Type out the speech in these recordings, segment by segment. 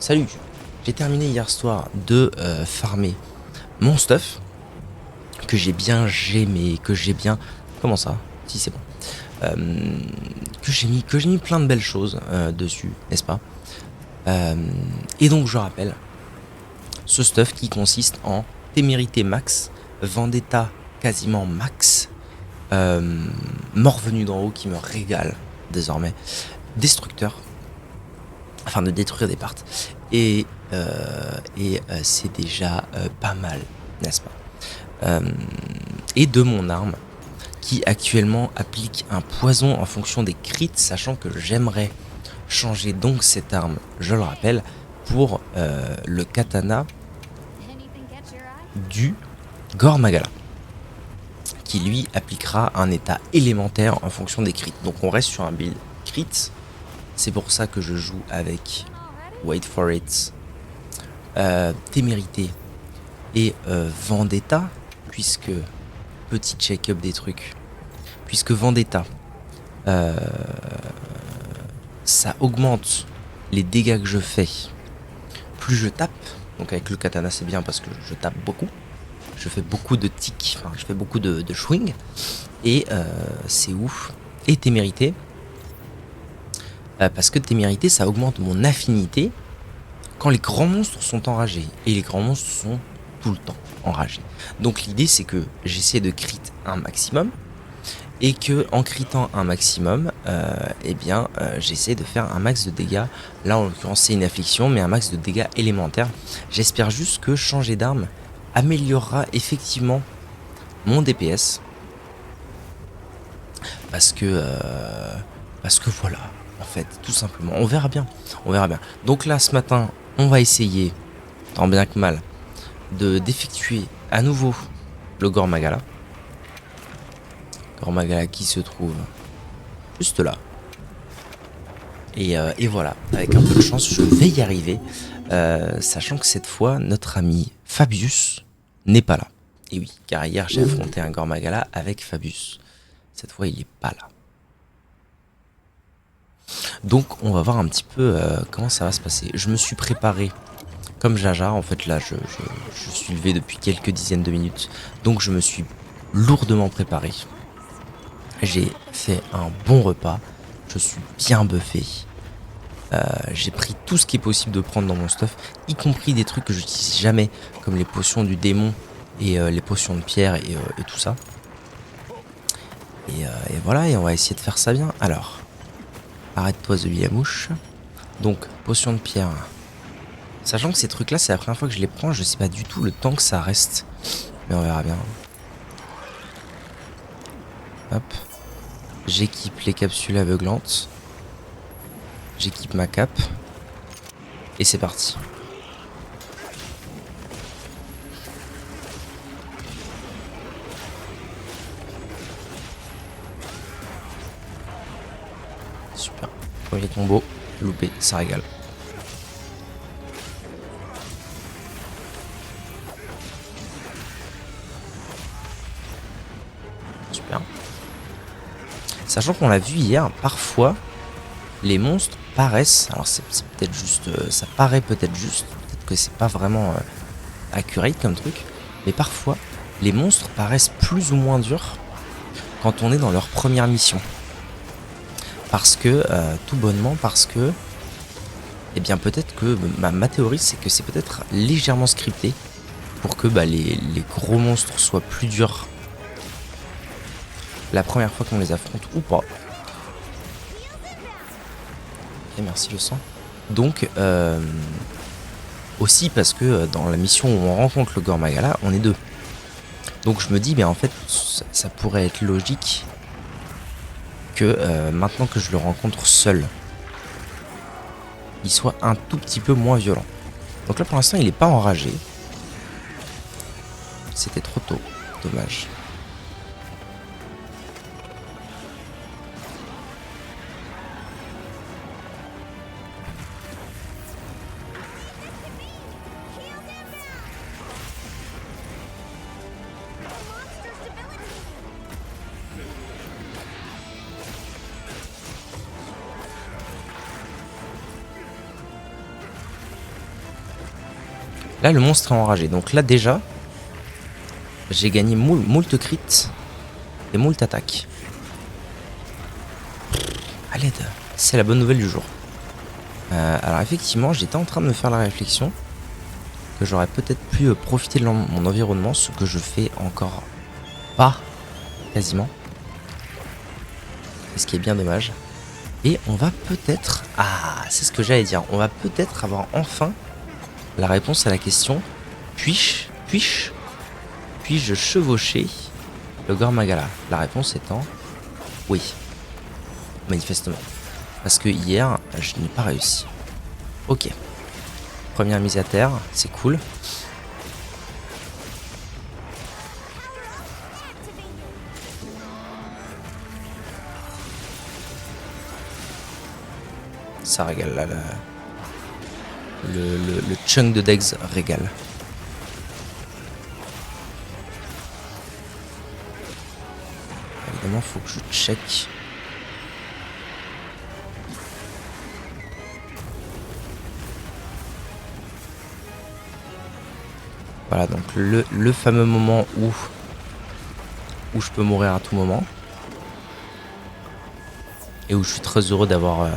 Salut, j'ai terminé hier soir de farmer mon stuff que j'ai bien gémé, que j'ai bien... Comment ça? Si c'est bon. Euh, que j'ai mis plein de belles choses dessus, n'est-ce pas? Et donc je rappelle, ce stuff qui consiste en témérité max, vendetta quasiment max, mort venu d'en haut qui me régale désormais, destructeur, afin de détruire des parts. Et c'est déjà pas mal, n'est-ce pas? Et de mon arme, qui actuellement applique un poison en fonction des crits, sachant que j'aimerais changer donc cette arme, je le rappelle, pour le katana du Gormagala, qui lui appliquera un état élémentaire en fonction des crits. Donc on reste sur un build crit, c'est pour ça que je joue avec, wait for it, témérité et vendetta, puisque, petit check-up des trucs, puisque vendetta, ça augmente les dégâts que je fais, plus je tape, donc avec le katana c'est bien parce que je tape beaucoup, je fais beaucoup de tics, enfin je fais beaucoup de swing, et c'est ouf, et témérité, parce que témérité ça augmente mon affinité quand les grands monstres sont enragés, et les grands monstres sont tout le temps enragés. Donc l'idée c'est que j'essaie de crit un maximum, et que en critant un maximum, j'essaie de faire un max de dégâts. Là en l'occurrence c'est une affliction, mais un max de dégâts élémentaires. J'espère juste que changer d'arme améliorera effectivement mon DPS, parce que voilà, en fait, tout simplement, on verra bien. Donc là ce matin, on va essayer, tant bien que mal, d'effectuer à nouveau le Gormagala. Gormagala qui se trouve juste là. Et voilà, avec un peu de chance, je vais y arriver, sachant que cette fois, notre ami Fabius n'est pas là. Et oui, car hier j'ai affronté un Gormagala avec Fabius. Cette fois, il n'est pas là. Donc, on va voir un petit peu comment ça va se passer. Je me suis préparé comme Jaja. En fait, là, je suis levé depuis quelques dizaines de minutes. Donc, je me suis lourdement préparé. J'ai fait un bon repas. Je suis bien buffé. J'ai pris tout ce qui est possible de prendre dans mon stuff, y compris des trucs que j'utilise jamais, comme les potions du démon et les potions de pierre et tout ça. Et voilà, et on va essayer de faire ça bien. Alors, arrête-toi Zeliamouche. Donc, potion de pierre. Sachant que ces trucs-là, c'est la première fois que je les prends, je sais pas du tout le temps que ça reste. Mais on verra bien. Hop. J'équipe les capsules aveuglantes. J'équipe ma cape. Et c'est parti. Super. Premier combo. Loupé, ça régale. Super. Sachant qu'on l'a vu hier, parfois, les monstres paraissent... Alors c'est peut-être juste... ça paraît peut-être juste. Peut-être que c'est pas vraiment accurate comme truc. Mais parfois, les monstres paraissent plus ou moins durs quand on est dans leur première mission. Parce que, tout bonnement, parce que... Eh bien peut-être que... Ma théorie c'est que c'est peut-être légèrement scripté pour que les gros monstres soient plus durs la première fois qu'on les affronte ou pas. Et merci le sang. Donc aussi parce que dans la mission où on rencontre le Gormagala, on est deux. Donc je me dis, mais en fait ça pourrait être logique que maintenant que je le rencontre seul, il soit un tout petit peu moins violent. Donc là pour l'instant il est pas enragé. C'était trop tôt, dommage. Là, le monstre est enragé. Donc là, déjà, j'ai gagné moult crit et moult attaques. À l'aide. C'est la bonne nouvelle du jour. Alors effectivement, j'étais en train de me faire la réflexion que j'aurais peut-être pu profiter de mon environnement, ce que je fais encore pas, quasiment. Ce qui est bien dommage. Et on va peut-être... Ah, c'est ce que j'allais dire. On va peut-être avoir enfin la réponse à la question. Puis-je chevaucher le Gormagala? La réponse étant oui. Manifestement. Parce que hier, je n'ai pas réussi. Ok. Première mise à terre, c'est cool. Ça régale là. Le chunk de Dex régale. Évidemment, faut que je check. Voilà, donc le fameux moment où je peux mourir à tout moment. Et où je suis très heureux d'avoir...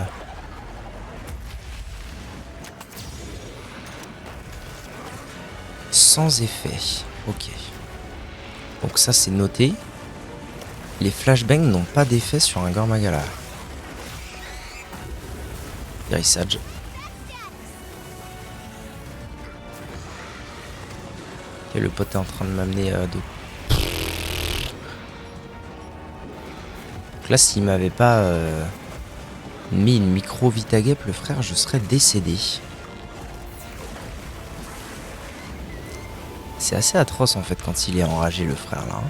sans effet. Ok. Donc ça, c'est noté. Les flashbangs n'ont pas d'effet sur un Gormagala. Guérissage. Et le pote est en train de m'amener de... Donc là, s'il m'avait pas mis une micro Vitagep, le frère, je serais décédé. C'est assez atroce en fait quand il est enragé, le frère là.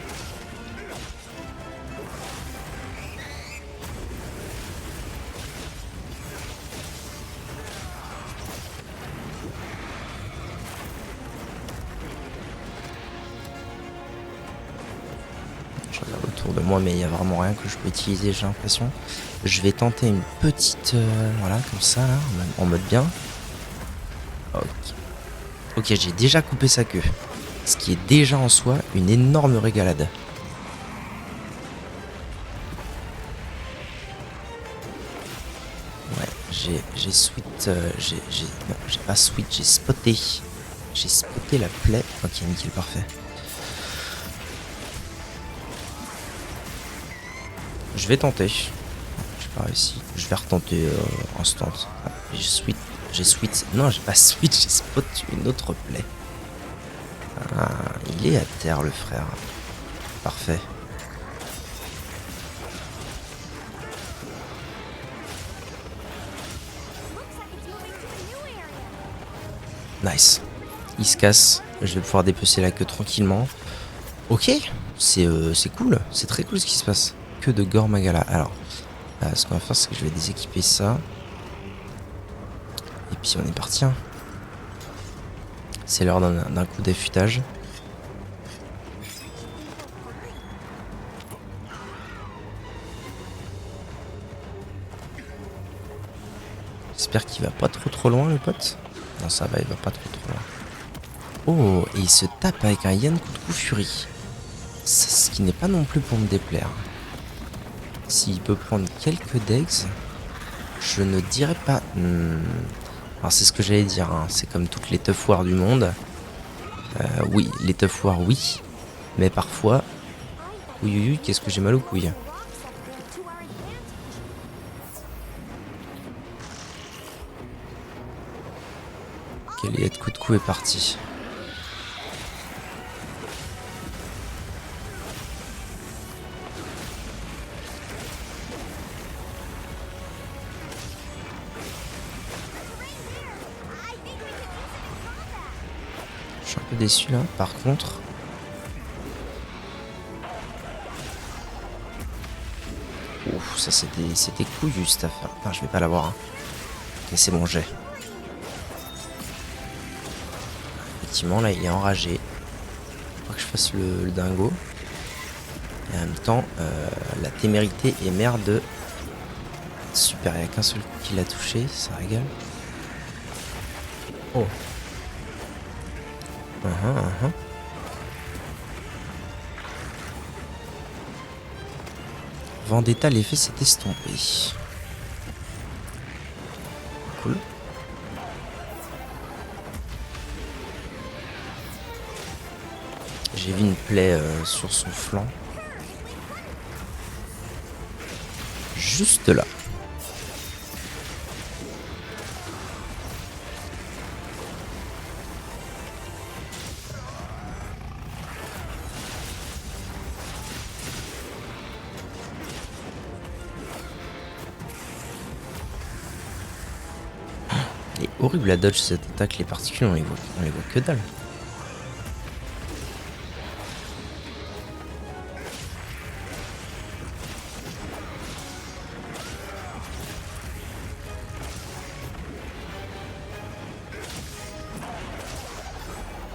Je regarde autour de moi, mais il n'y a vraiment rien que je peux utiliser, j'ai l'impression. Je vais tenter une petite... voilà, comme ça, là, en mode bien. Ok. Ok, j'ai déjà coupé sa queue. Ce qui est déjà en soi une énorme régalade. Ouais, j'ai sweet... non, j'ai pas sweet, j'ai spoté. J'ai spoté la plaie. Ok, nickel, parfait. Je vais tenter. J'ai pas réussi. Je vais retenter instant. Ah, j'ai sweet. Non, j'ai pas sweet, j'ai spot une autre plaie. Ah, il est à terre, le frère. Parfait. Nice. Il se casse. Je vais pouvoir dépecer la queue tranquillement. Ok. C'est cool. C'est très cool ce qui se passe. Que de Gormagala. Alors, ce qu'on va faire, c'est que je vais déséquiper ça. Et puis on est parti. Hein. C'est l'heure d'un coup d'affûtage. J'espère qu'il va pas trop loin, le pote. Non, ça va, il va pas trop loin. Oh, et il se tape avec un Yann coup de coup furie. Ce qui n'est pas non plus pour me déplaire. S'il peut prendre quelques degs, je ne dirais pas... Alors c'est ce que j'allais dire, hein. C'est comme toutes les tough wars du monde. Oui, les tough wars, oui. Mais parfois... Oui, qu'est-ce que j'ai mal aux couilles. Quel coup de coup est parti. Je suis un peu déçu là, par contre. Ouf, ça c'était couillu cette affaire. Enfin, je vais pas l'avoir. Hein. Ok, c'est bon, j'ai. Effectivement, là, il est enragé. Faut que je fasse le dingo. Et en même temps, la témérité est mère de... Super, il n'y a qu'un seul coup qui l'a touché, ça régale. Oh. Uhum, uhum. Vendetta, l'effet s'est estompé. Cool. J'ai vu une plaie sur son flanc. Juste là. Et horrible à dodge cette attaque, les particules on les voit que dalle.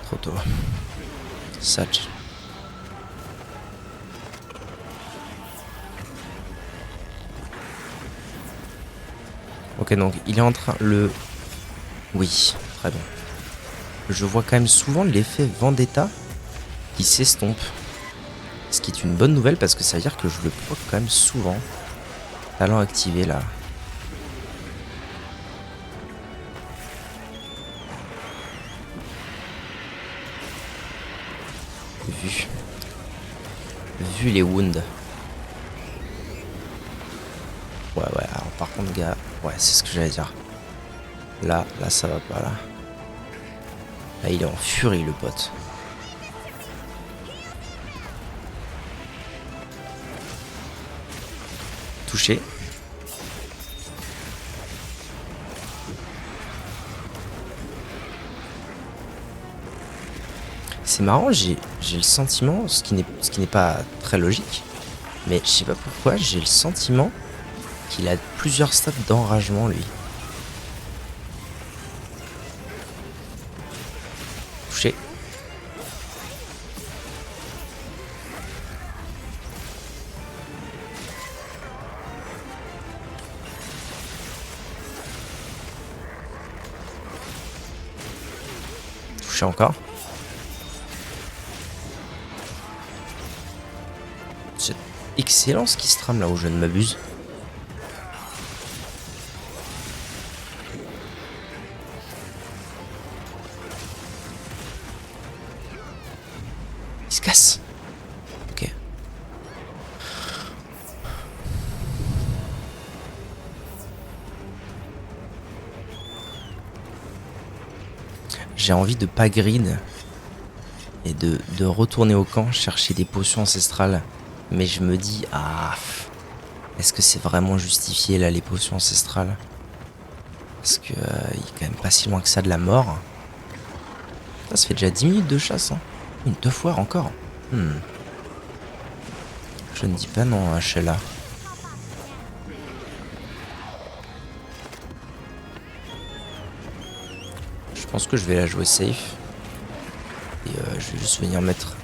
Trop tôt. Satch. Ok, donc il est en train... Oui, très bien. Je vois quand même souvent l'effet Vendetta qui s'estompe. Ce qui est une bonne nouvelle parce que ça veut dire que je le proc quand même souvent. Talent activé là. Vu les wounds. Ouais, alors par contre, gars, ouais, c'est ce que j'allais dire. Là, ça va pas, là. Là, il est en furie, le pote. Touché. C'est marrant, j'ai le sentiment, ce qui n'est pas très logique, mais je sais pas pourquoi, j'ai le sentiment qu'il a plusieurs stades d'enragement, lui. Touché. Touché encore. C'est excellent ce qui se trame là où je ne m'abuse. Il se casse. Ok. J'ai envie de pas grid et de retourner au camp chercher des potions ancestrales. Mais je me dis, est-ce que c'est vraiment justifié là les potions ancestrales? Parce que il est quand même pas si loin que ça de la mort. Ça fait déjà 10 minutes de chasse, hein. Une 2 fois encore. Je ne dis pas non à Sheila. Je pense que je vais la jouer safe. Et je vais juste venir mettre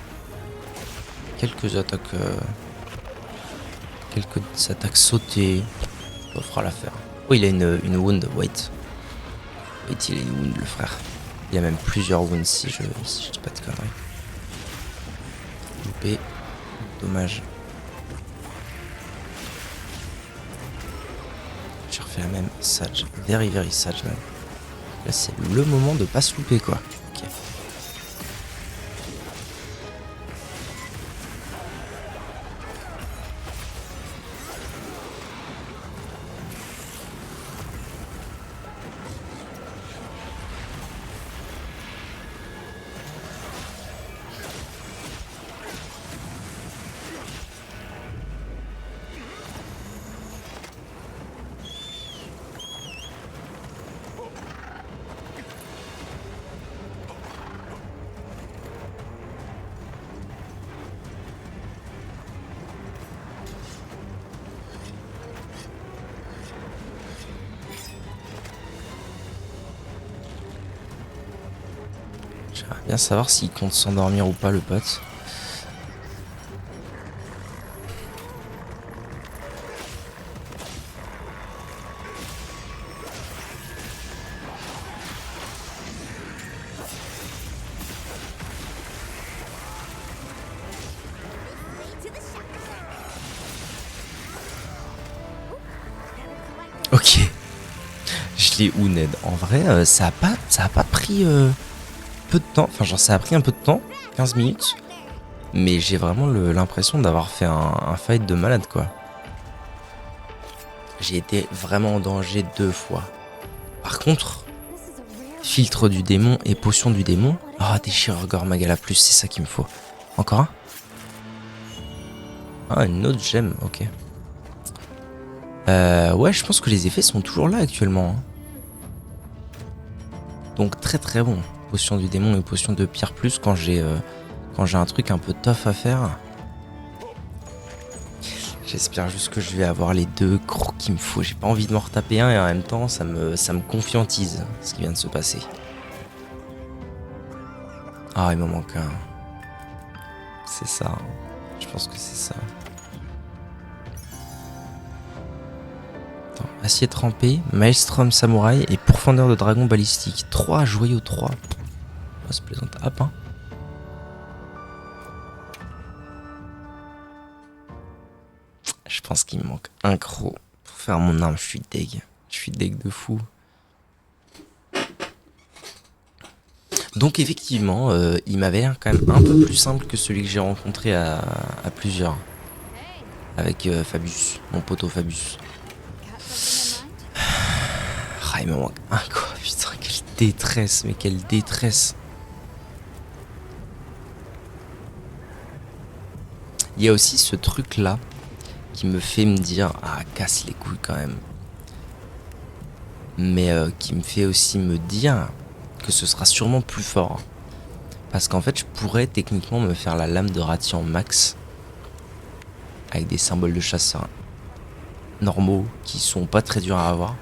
quelques attaques sautées. Ça fera l'affaire. Oh, il a une wound, wait. Wait, il a une wound, le frère. Il a même plusieurs wounds si je dis pas de conneries. Loupé. Dommage. J'ai refait la même. Sage. Very, very sage, man. Là, c'est le moment de pas se louper, quoi. Ok. J'aimerais bien savoir s'il compte s'endormir ou pas, le pote. l'ai où Ned? En vrai, ça a pas pris peu de temps. Enfin, genre, ça a pris un peu de temps, 15 minutes. Mais j'ai vraiment l'impression d'avoir fait un fight de malade, quoi. J'ai été vraiment en danger 2 fois. Par contre, filtre du démon et potion du démon. Ah, déchireur Gormagala plus, c'est ça qu'il me faut. Encore un? Ah, une autre gemme, ok. Ouais, je pense que les effets sont toujours là actuellement. Hein. Donc très très bon. Potion du démon et potion de pierre plus quand j'ai un truc un peu tough à faire. J'espère juste que je vais avoir les 2 gros qu'il me faut. J'ai pas envie de m'en retaper un et en même temps ça me confiantise ce qui vient de se passer. Ah, il m'en manque un. C'est ça. Hein. Je pense que c'est ça. Attends, acier trempé, maelstrom samouraï et pourfendeur de dragon balistique. 3 joyaux 3. On se plaisante. Hop, hein. Je pense qu'il me manque un croc pour faire mon arme. Je suis deg. Je suis deg de fou. Donc effectivement, il m'avait l'air quand même un peu plus simple que celui que j'ai rencontré à plusieurs. Avec Fabius, mon poteau Fabius. Ah, il me manque un quoi, putain, quelle détresse, mais quelle détresse. Il y a aussi ce truc là qui me fait me dire, ah, casse les couilles quand même. Mais qui me fait aussi me dire que ce sera sûrement plus fort. Parce qu'en fait, je pourrais techniquement me faire la lame de Ratian max avec des symboles de chasseur normaux qui sont pas très durs à avoir.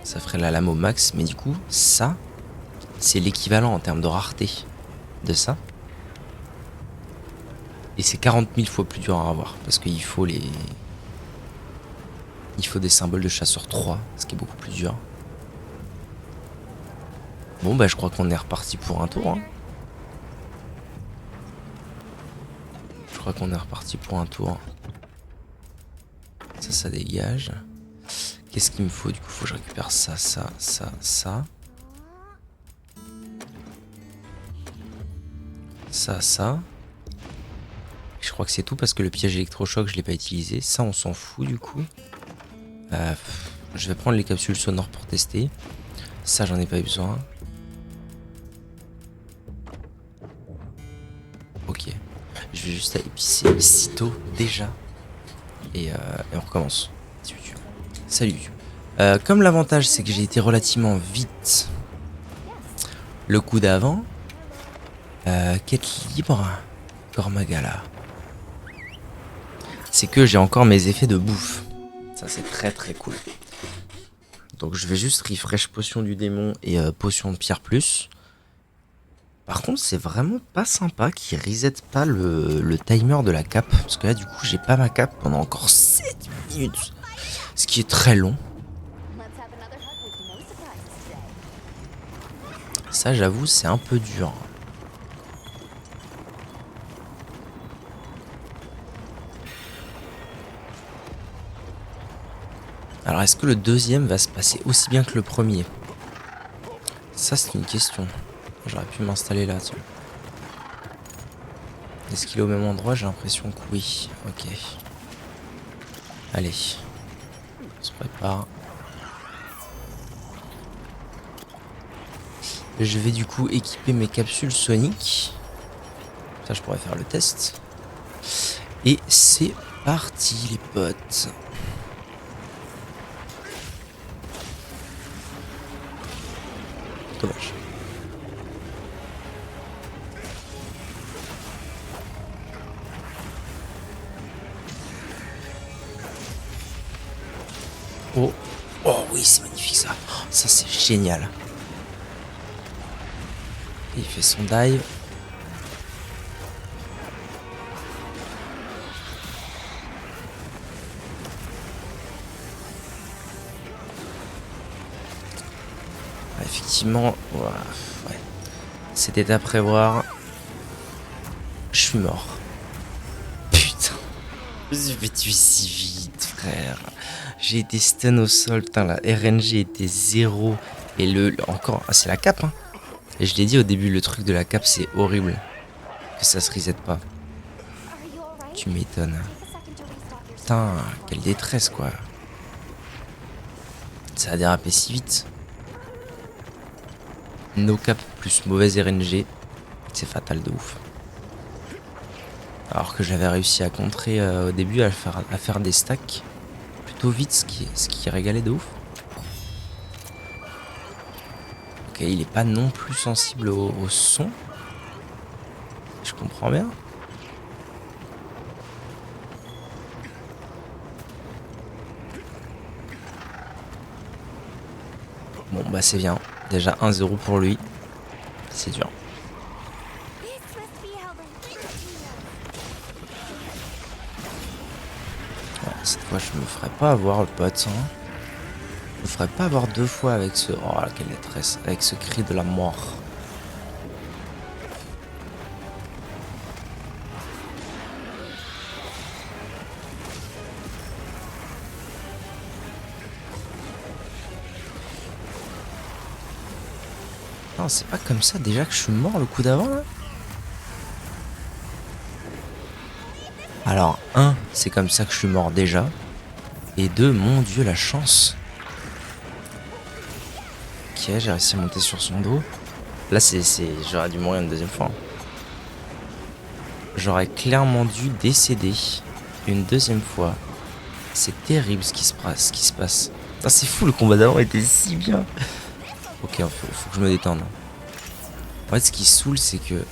Ça ferait la lame au max, mais du coup, ça, c'est l'équivalent en termes de rareté de ça. Et c'est 40 000 fois plus dur à avoir, parce qu'il faut les... Il faut des symboles de chasseur 3, ce qui est beaucoup plus dur. Bon bah je crois qu'on est reparti pour un tour. Hein. Je crois qu'on est reparti pour un tour. Ça dégage. Qu'est-ce qu'il me faut du coup? Faut que je récupère ça. Ça. Je crois que c'est tout parce que le piège électrochoc je l'ai pas utilisé. Ça on s'en fout du coup. Je vais prendre les capsules sonores pour tester. Ça j'en ai pas eu besoin. Ok. Je vais juste épicer sitôt déjà. Et on recommence. Salut. Comme l'avantage c'est que j'ai été relativement vite le coup d'avant. Quête libre. Gormagala. C'est que j'ai encore mes effets de bouffe. Ça c'est très très cool. Donc je vais juste refresh potion du démon et potion de pierre plus. Par contre c'est vraiment pas sympa qu'il reset pas le timer de la cape. Parce que là du coup j'ai pas ma cape pendant encore 7 minutes. Ce qui est très long. Ça j'avoue c'est un peu dur. Alors est-ce que le deuxième va se passer aussi bien que le premier? Ça c'est une question. J'aurais pu m'installer là dessus. Est-ce qu'il est au même endroit? J'ai l'impression que oui. Ok. Allez. On se prépare. Je vais du coup équiper mes capsules soniques. Ça je pourrais faire le test. Et c'est parti les potes. Dommage. Oh, oh oui, c'est magnifique ça. Oh, ça c'est génial. Et il fait son dive. Effectivement, voilà, ouais. C'était à prévoir. Je suis mort. Putain. Je me suis fait tuer si vite, frère. J'ai été stun au sol, putain, la RNG était 0. Et encore, ah, c'est la cape, hein. Et je l'ai dit au début, le truc de la cape, c'est horrible. Que ça se reset pas. Tu m'étonnes. Putain, quelle détresse, quoi. Ça a dérapé si vite. No cap plus mauvaise RNG. C'est fatal de ouf. Alors que j'avais réussi à contrer au début, à faire des stacks plutôt vite, ce qui régalait de ouf. Ok, il est pas non plus sensible au son. Je comprends bien. Bon bah c'est bien. Déjà 1-0 pour lui. C'est dur. Ouais, cette fois je me ferai pas avoir le pote. Hein. Je me ferai pas avoir 2 fois avec ce... Oh là, quelle détresse. Avec ce cri de la mort. Non, c'est pas comme ça déjà que je suis mort le coup d'avant là. Alors, 1, c'est comme ça que je suis mort déjà. Et 2, mon dieu, la chance. Ok, j'ai réussi à monter sur son dos. Là, j'aurais dû mourir une deuxième fois. J'aurais clairement dû décéder une deuxième fois. C'est terrible ce qui se passe. Ah, c'est fou, le combat d'avant était si bien. Ok, faut que je me détende. En fait, ce qui saoule, c'est que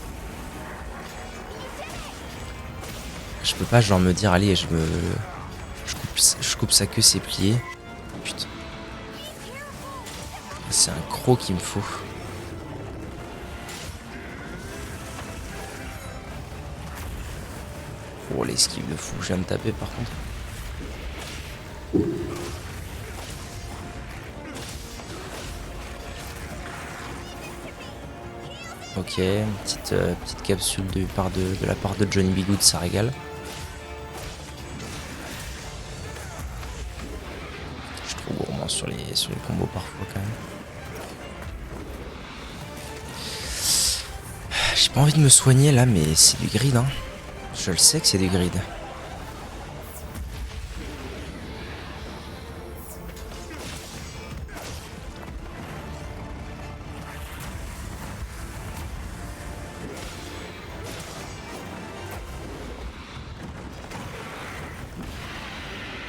je peux pas genre me dire allez, je coupe sa queue, c'est plié. Putain. C'est un croc qu'il me faut. Oh, l'esquive de fou, je viens de taper par contre. Ok, une petite capsule de la part de Johnny B. Good, ça régale. Je suis trop gourmand sur les combos parfois quand même. J'ai pas envie de me soigner là, mais c'est du grid, hein. Je le sais que c'est du grid.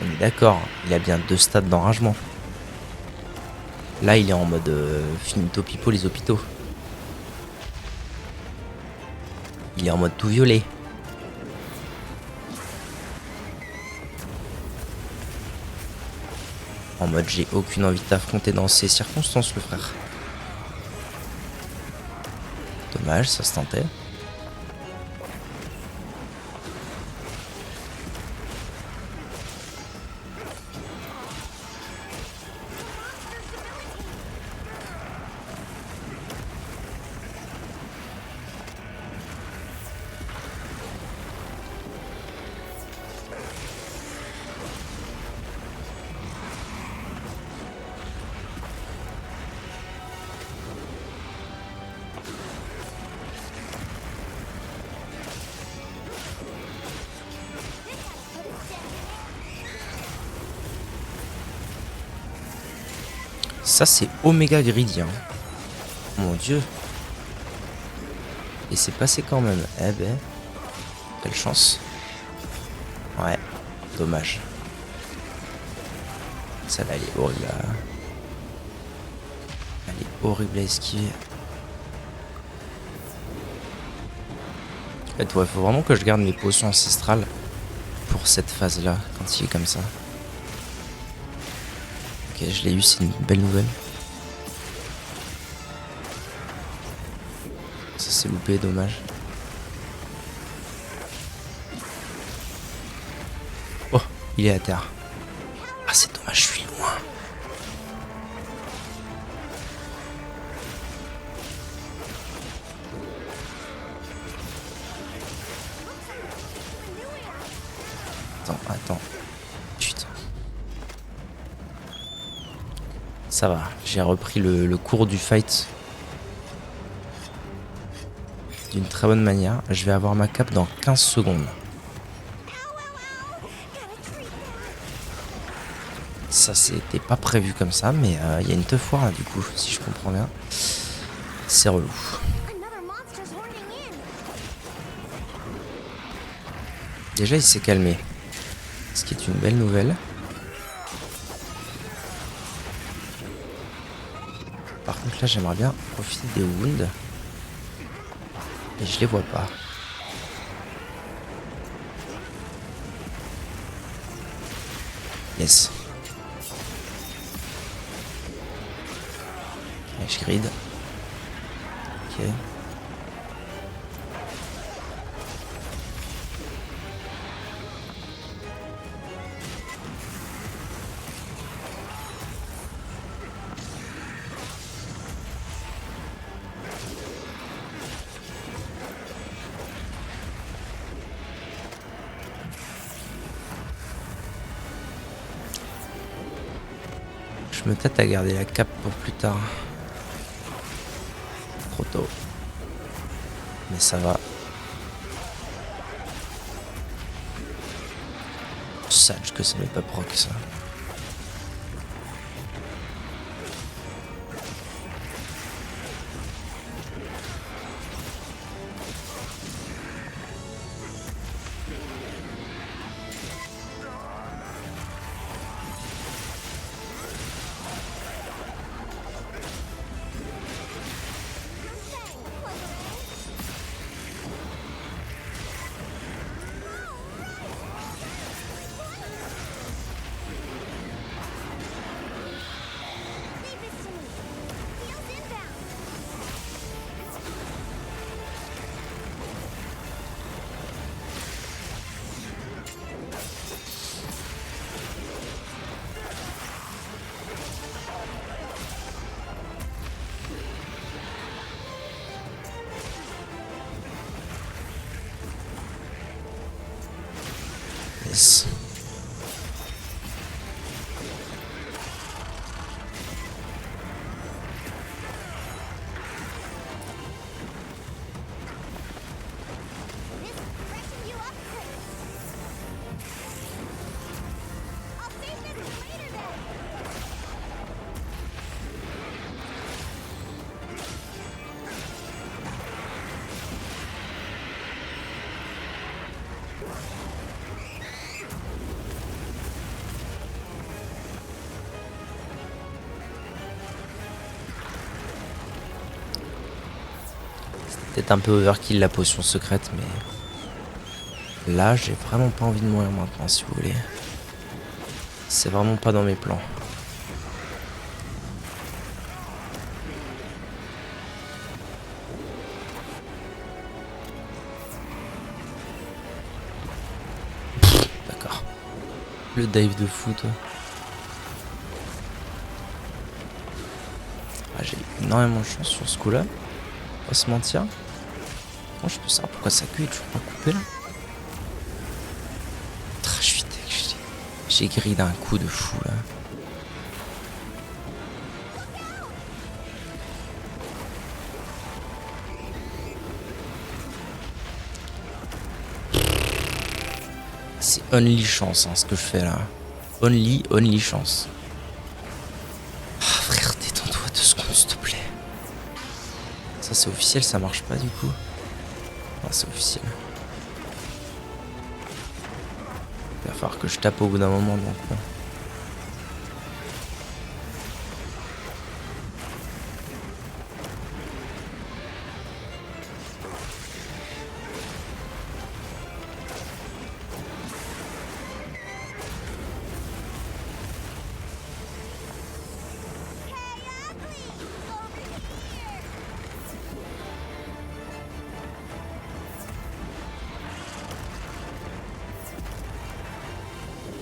On est d'accord, il a bien 2 stades d'enragement. Là, il est en mode finito pipo les hôpitaux. Il est en mode tout violet. En mode j'ai aucune envie de t'affronter dans ces circonstances, le frère. Dommage, ça se tentait. Ça, c'est Omega Greedy, hein. Mon dieu. Et c'est passé quand même. Eh ben. Quelle chance. Ouais. Dommage. Celle-là, elle est horrible à... Elle est horrible à esquiver. En fait, ouais, faut vraiment que je garde mes potions ancestrales pour cette phase-là, quand il est comme ça. Ok, je l'ai eu, c'est une belle nouvelle. Ça s'est loupé, dommage. Oh, il est à terre. Ah, c'est dommage, je suis loin. Attends. Putain. Ça va, j'ai repris le cours du fight d'une très bonne manière. Je vais avoir ma cape dans 15 secondes. Ça c'était pas prévu comme ça, mais il y a une teuf foire là du coup, si je comprends bien. C'est relou. Déjà il s'est calmé, ce qui est une belle nouvelle. Par contre là j'aimerais bien profiter des wounds. Et je les vois pas. Yes. Et je grid. Ok. Je me tâte à garder la cape pour plus tard. Trop tôt. Mais ça va. Sage que ça m'est pas proc ça. Yes. Peut-être un peu overkill la potion secrète, mais là j'ai vraiment pas envie de mourir maintenant si vous voulez. C'est vraiment pas dans mes plans. D'accord. Le dive de fou toi. Ah, j'ai eu énormément de chance sur ce coup là. Pas se mentir. Moi je peux savoir pourquoi sa queue est toujours pas coupée là. Je suis deg, j'ai grillé d'un coup de fou là. C'est only chance hein, ce que je fais là. Only chance. Ah frère, détends-toi 2 secondes s'il te plaît. Ça c'est officiel, ça marche pas du coup. Ah, c'est officiel. Il va falloir que je tape au bout d'un moment donc bon.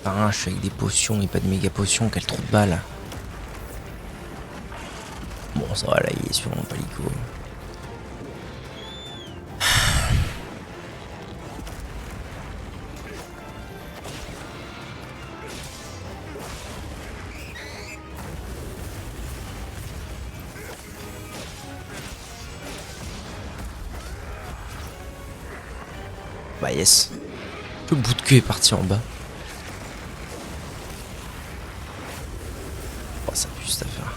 Putain, je suis avec des potions et pas de méga potions, quel trou de balle. Bon ça va là, il est sur mon palico. Bah yes. Le bout de queue est parti en bas. Oh, ça pue cette affaire.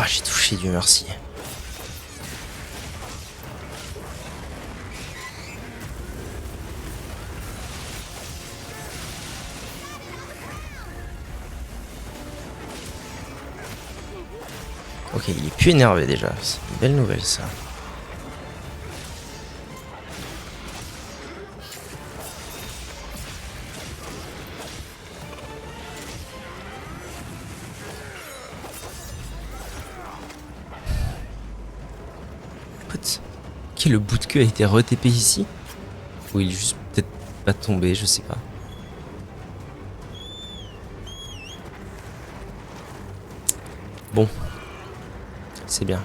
Ah, j'ai touché, Dieu merci. Ok, il est plus énervé déjà. C'est une belle nouvelle ça. What? Ok, le bout de queue a été re-TP ici? Ou il est juste peut-être pas tombé, je sais pas. Bon. C'est bien.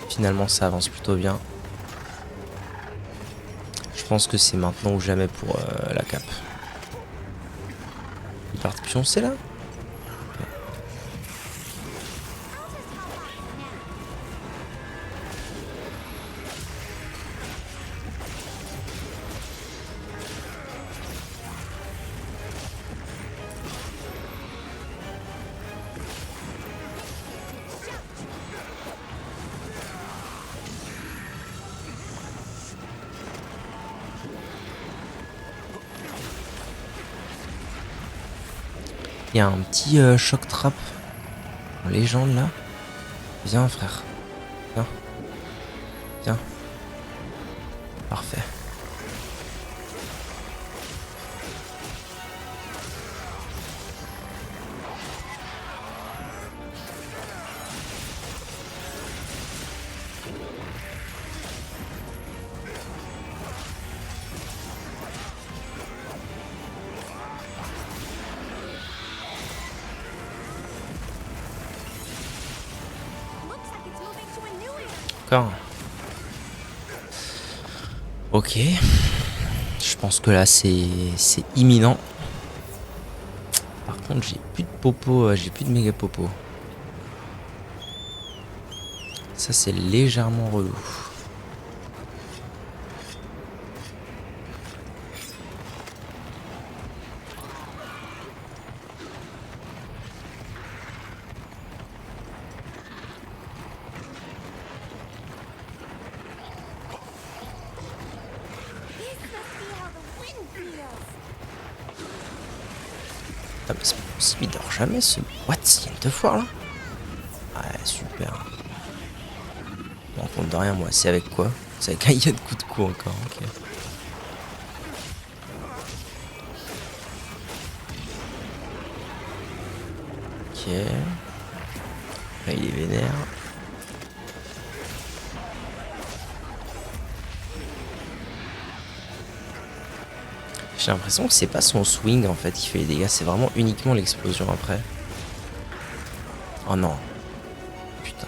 Finalement, ça avance plutôt bien. Je pense que c'est maintenant ou jamais pour la cape. Il part pioncer là? Il y a un petit choc trap en légende là. Viens frère. Viens. Viens. Parfait. D'accord. Ok. Je pense que là c'est imminent. Par contre j'ai plus de popo, j'ai plus de méga popo. Ça c'est légèrement relou. Ah, mais c'est pas possible, il dort jamais ce. What? Il y a une teuf là? Ouais, super. En compte de rien, moi, c'est avec quoi? C'est avec un de coup de cou encore, ok. Ok. Là, il est vénère. J'ai l'impression que c'est pas son swing en fait qui fait les dégâts, c'est vraiment uniquement l'explosion après. Oh non. Putain.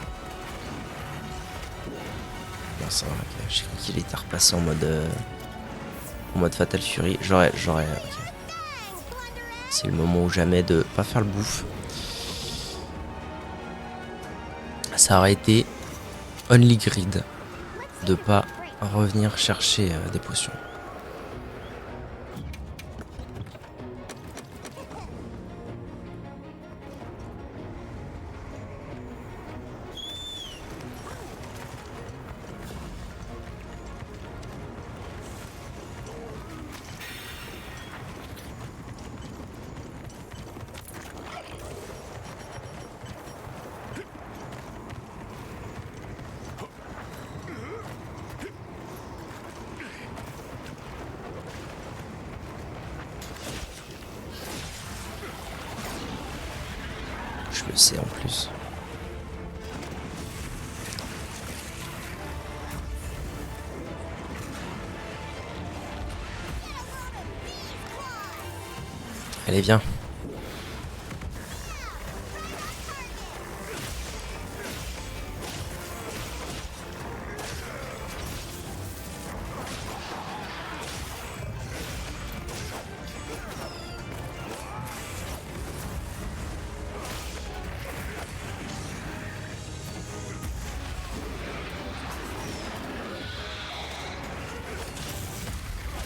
Non, ça va, ok. J'ai cru qu'il était repassé en mode Fatal Fury. J'aurais. Ok. C'est le moment ou jamais de pas faire le bouffe. Ça aurait été only grid de pas revenir chercher des potions. Je le sais en plus. Allez, viens.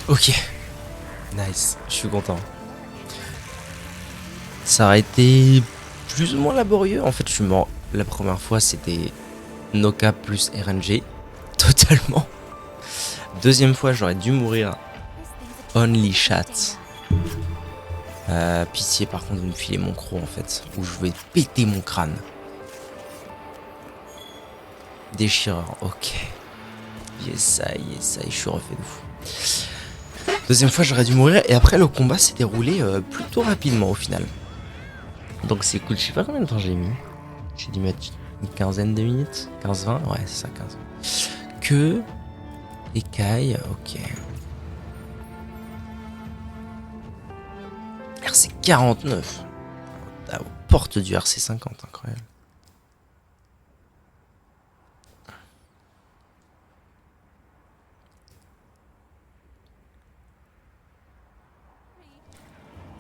Ok. Nice. Je suis content. Ça aurait été plus ou moins laborieux. En fait, je suis mort. La première fois, c'était Noka plus RNG. Totalement. Deuxième fois, j'aurais dû mourir Only Chat. Pitié, par contre, vous me filez mon croc en fait. Où je vais péter mon crâne. Déchireur, ok. Yes, je suis refait de fou. Deuxième fois, j'aurais dû mourir. Et après, le combat s'est déroulé plutôt rapidement au final. Donc c'est cool. Je sais pas combien de temps j'ai mis. J'ai dû mettre une quinzaine de minutes. 15-20. Ouais, c'est ça, 15. Que écaille, ok. RC 49. Ah, aux portes du RC 50, incroyable.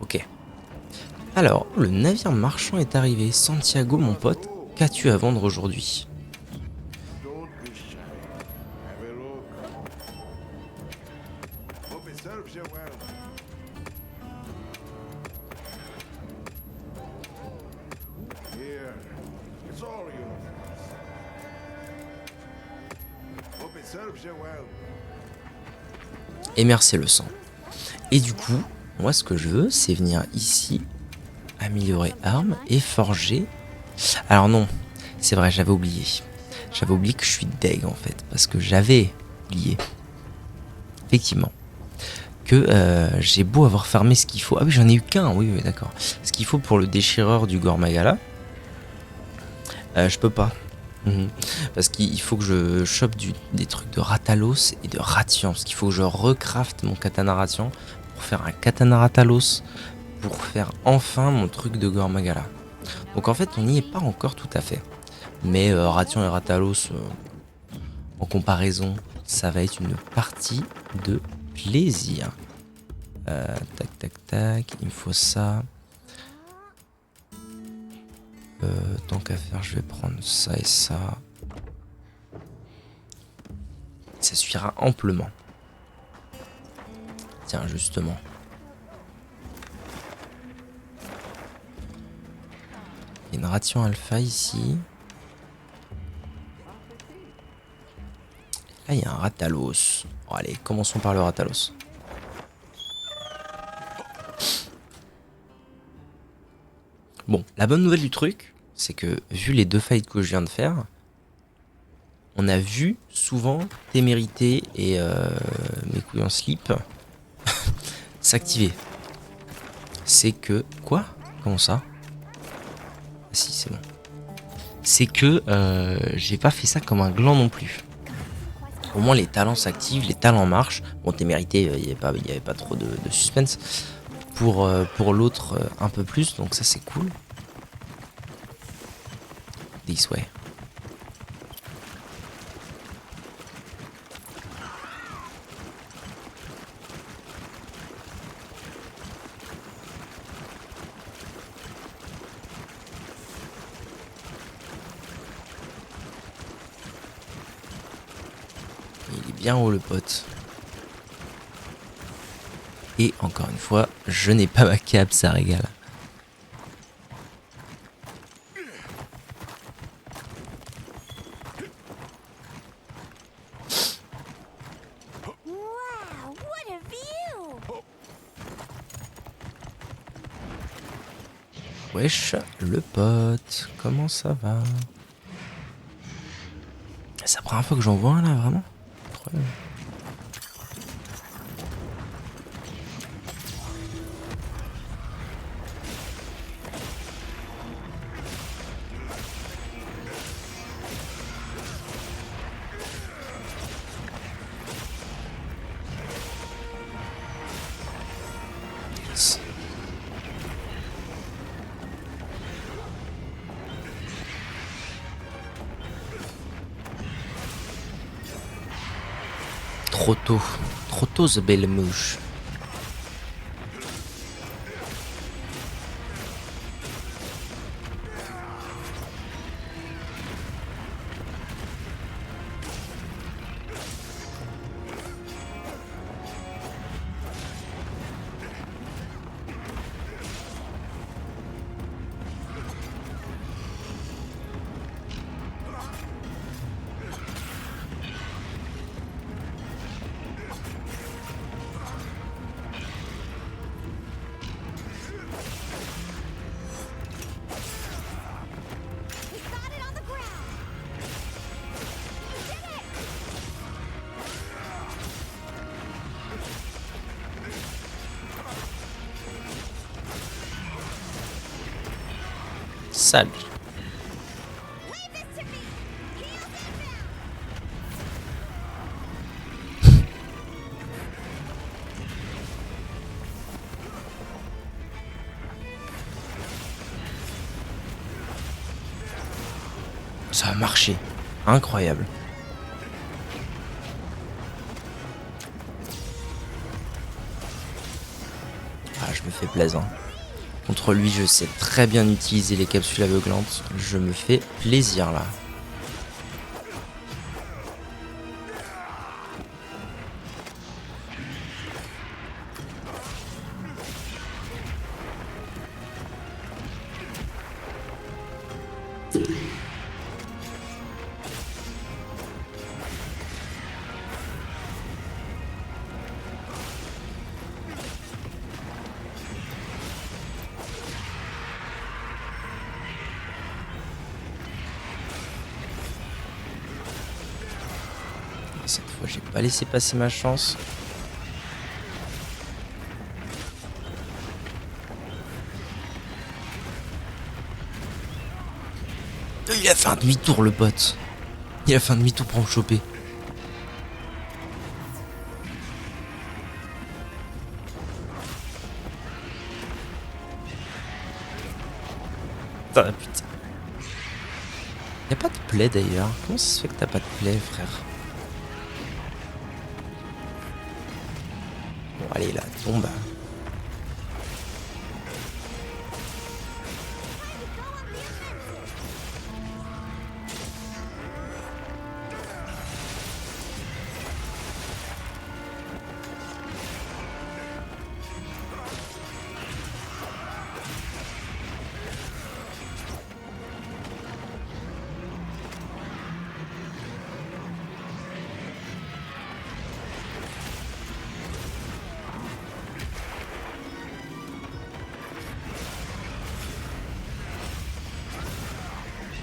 Ok. Alors, le navire marchand est arrivé. Santiago, mon pote, qu'as-tu à vendre aujourd'hui? Émercer le sang. Et du coup, moi ce que je veux, c'est venir ici, améliorer armes et forger. Alors non, c'est vrai, j'avais oublié. J'avais oublié que je suis deg en fait, parce que j'avais oublié, effectivement, que j'ai beau avoir farmé ce qu'il faut. Ah oui, j'en ai eu qu'un, oui, d'accord. Ce qu'il faut pour le déchireur du Gormagala, je peux pas. Parce qu'il faut que je chope des trucs de Ratalos et de Ratian. Parce qu'il faut que je recraft mon katana Ratian pour faire un katana Ratalos, pour faire enfin mon truc de Gormagala. Donc en fait, on n'y est pas encore tout à fait. Mais Ratian et Ratalos, en comparaison, ça va être une partie de plaisir. Tac, tac, tac. Il me faut ça. Tant qu'à faire, je vais prendre ça et ça. Ça suffira amplement. Tiens, justement. Il y a une ration alpha ici. Là, il y a un Ratalos. Bon, allez, commençons par le Ratalos. Bon, la bonne nouvelle du truc, c'est que vu les deux fights que je viens de faire, on a vu souvent Témérité et mes couilles en slip s'activer. C'est que... Quoi? Comment ça? Ah si, c'est bon. C'est que j'ai pas fait ça comme un gland non plus. Au moins les talents s'activent, les talents marchent. Bon, Témérité, il n'y avait pas trop de suspense. Pour l'autre, un peu plus, donc ça c'est cool. This way. Il est bien haut le pote. Et encore une fois, je n'ai pas ma cape, ça régale. Wesh, le pote, comment ça va? C'est la première fois que j'en vois un là, vraiment? Incroyable. trop tôt. Trop tôt, The Belle Mouche. Sale. Ça a marché. Incroyable. Ah, je me fais plaisir. Contre lui, je sais très bien utiliser les capsules aveuglantes. Je me fais plaisir là. Cette fois, j'ai pas laissé passer ma chance. Il a fait un demi-tour, le pote. Il a fait un demi-tour pour me choper. Putain, putain. Y'a pas de plaie d'ailleurs. Comment ça se fait que t'as pas de plaie, frère? Bon, allez, là, tombe.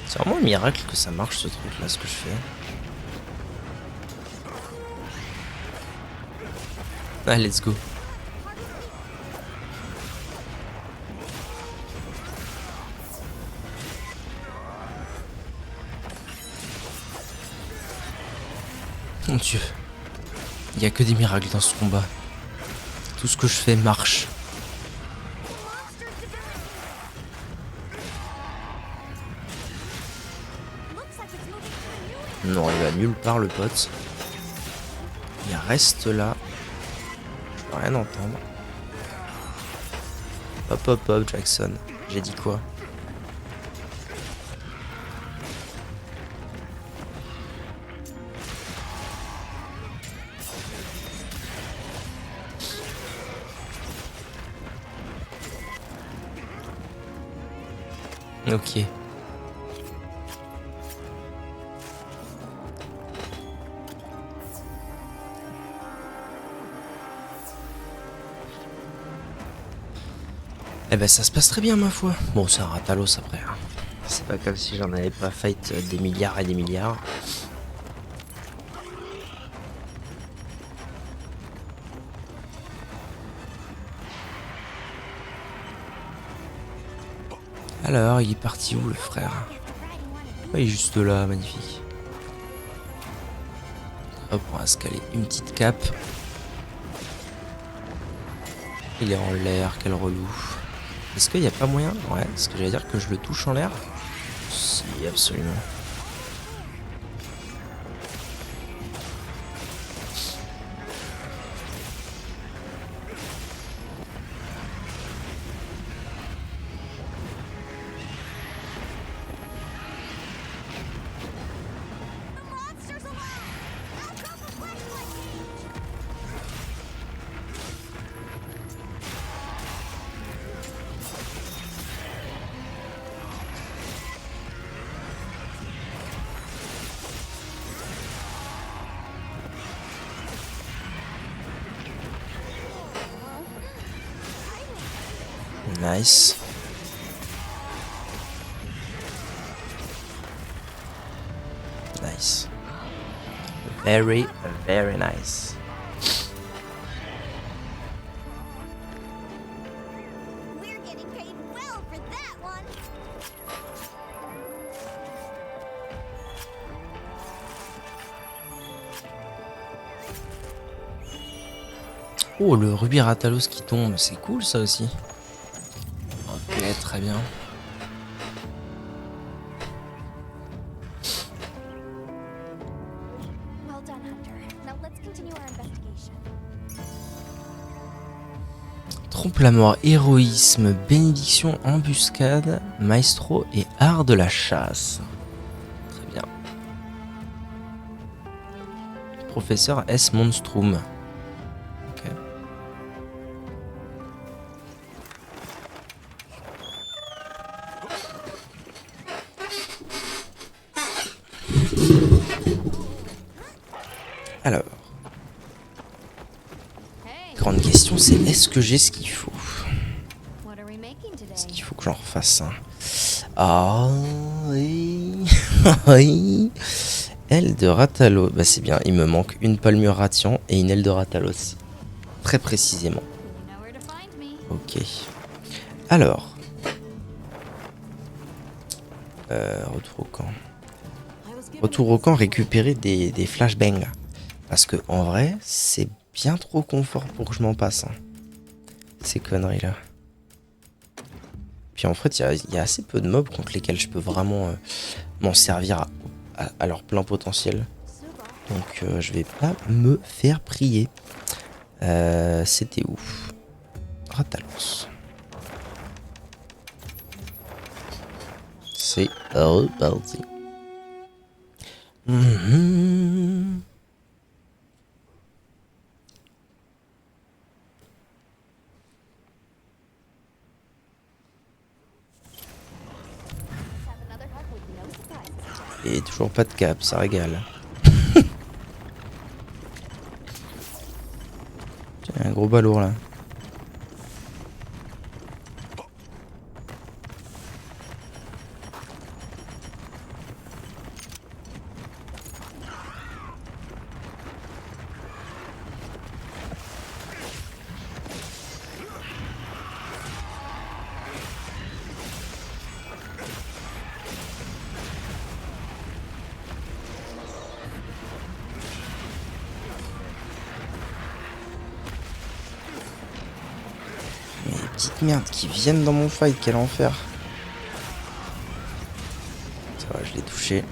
C'est vraiment un miracle que ça marche ce truc là, ce que je fais. Ah, let's go. Mon Dieu. Il y a que des miracles dans ce combat. Tout ce que je fais marche. Non, il va nulle part le pote. Il reste là. Je peux rien entendre. Hop hop hop Jackson. J'ai dit quoi? Ok. Eh ben ça se passe très bien ma foi. Bon c'est un Ratalos après. Hein. C'est pas comme si j'en avais pas fight des milliards et des milliards. Alors il est parti où le frère? Il est juste là, magnifique. Hop, on va se caler une petite cape. Il est en l'air, quel relou. Est-ce qu'il n'y a pas moyen? Ouais, est-ce que j'allais dire que je le touche en l'air? Si, absolument. Nice. Nice. Very, very nice. We're getting paid well for that one. Oh, le rubis Ratalos qui tombe, c'est cool ça aussi. Ok, très bien. Well done, Hunter. Now let's continue our investigation. Trompe la mort, héroïsme, bénédiction, embuscade, maestro et art de la chasse. Très bien. Professeur S. Monstrum. Ok. Alors, Hey, grande question, c'est est-ce que j'ai ce qu'il faut? what are we making today? Est-ce qu'il faut que j'en refasse un? Ah oui. Oui. Aile de Ratalos. Bah c'est bien, il me manque une palmure radiant et une aile de Ratalos. Très précisément. You know where to find me. Ok. Alors. Retour au camp. Retour au camp, récupérer des flashbangs. Parce que en vrai, c'est bien trop confort pour que je m'en passe. Hein. Ces conneries là. Puis en fait, il y a assez peu de mobs contre lesquels je peux vraiment m'en servir à leur plein potentiel. Donc je vais pas me faire prier. C'était où? Ratalos. C'est reparti. Have another hug with no surprises. Et toujours pas de cap, ça régale. Tiens, un gros balourd là. Mais les petites merdes qui viennent dans mon fight, quel enfer. Ça va, je l'ai touché.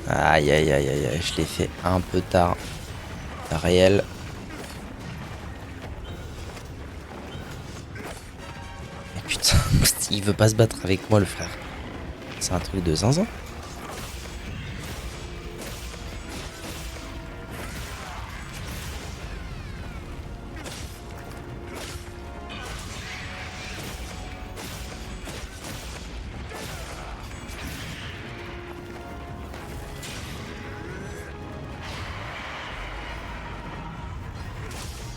Aïe aïe aïe aïe aïe, je l'ai fait un peu tard. Réel. Mais putain, il veut pas se battre avec moi le frère. C'est un truc de zinzin.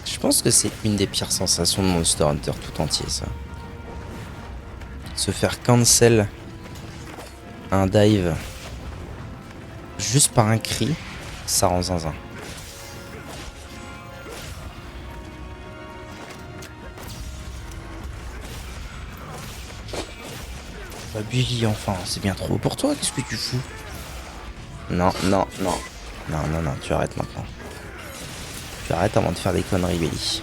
Je pense que c'est une des pires sensations de Monster Hunter tout entier, ça. Se faire cancel un dive juste par un cri, ça rend zinzin. Bah Billy, enfin, c'est bien trop pour toi, qu'est-ce que tu fous? Non, non, non. Non, non, non, tu arrêtes maintenant. Tu arrêtes avant de faire des conneries, Billy.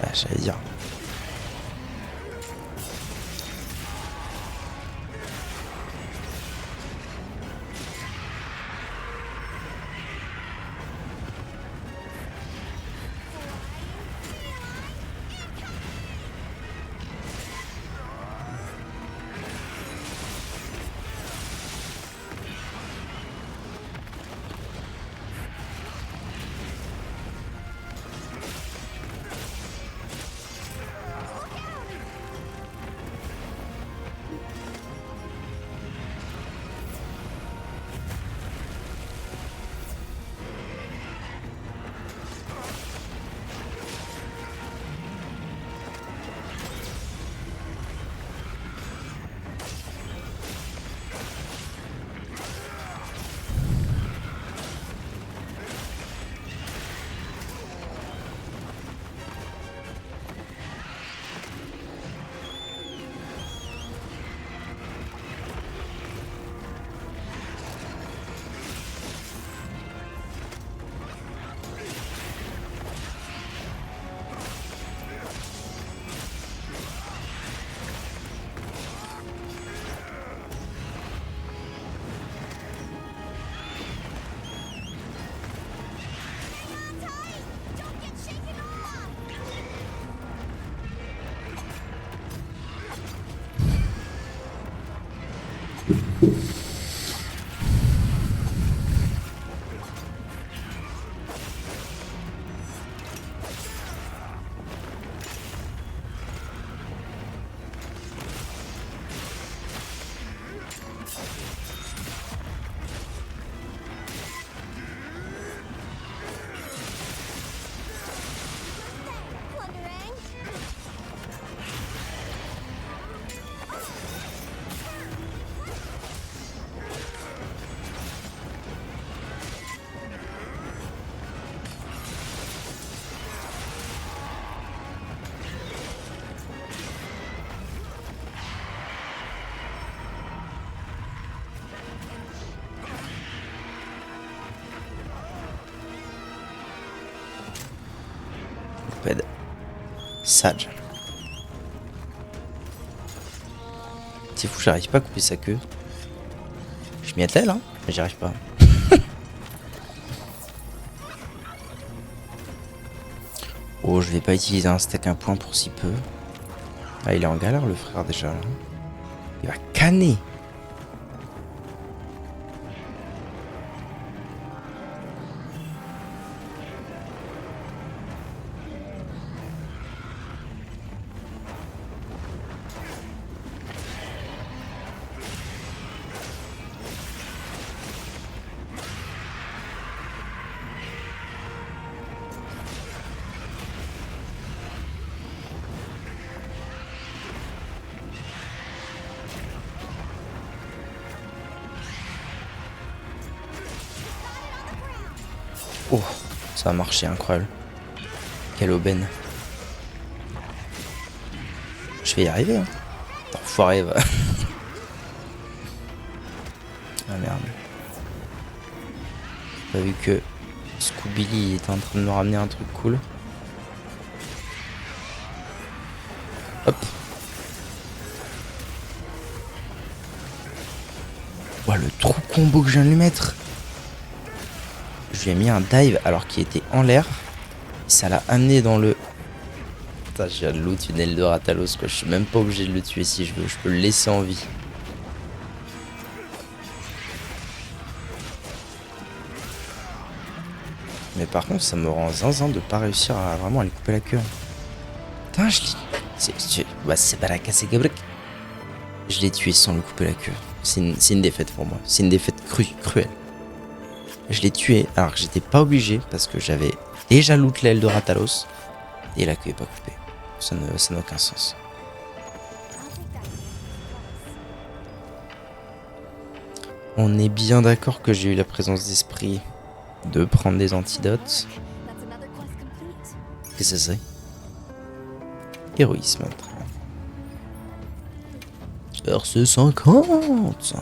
Ah, j'allais dire. Ped. Sage. C'est fou, j'arrive pas à couper sa queue. Je m'y attelle, hein, mais j'y arrive pas. Oh, je vais pas utiliser un stack un point pour si peu. Ah, il est en galère le frère déjà là. Il va canner. Oh, ça a marché, incroyable. Quelle aubaine. Je vais y arriver, hein. Enfoiré, va. Ah merde. J'ai pas vu que Scooby était en train de me ramener un truc cool. Hop. Oh, le trou combo que je viens de lui mettre. Je lui ai mis un dive alors qu'il était en l'air. Ça l'a amené dans le... Putain, je viens de loot une aile de Ratalos, quoi. Je suis même pas obligé de le tuer si je veux. Je peux le laisser en vie. Mais par contre, ça me rend zinzin de pas réussir à vraiment aller couper la queue. Putain, je l'ai... Bah, c'est pas la casse gabrique. Je l'ai tué sans lui couper la queue. C'est une défaite pour moi. C'est une défaite cruelle. Je l'ai tué alors que j'étais pas obligé parce que j'avais déjà loot l'aile de Ratalos et la queue est pas coupée. Ça n'a aucun sens. On est bien d'accord que j'ai eu la présence d'esprit de prendre des antidotes. Qu'est-ce que c'est? Héroïsme. RC 50.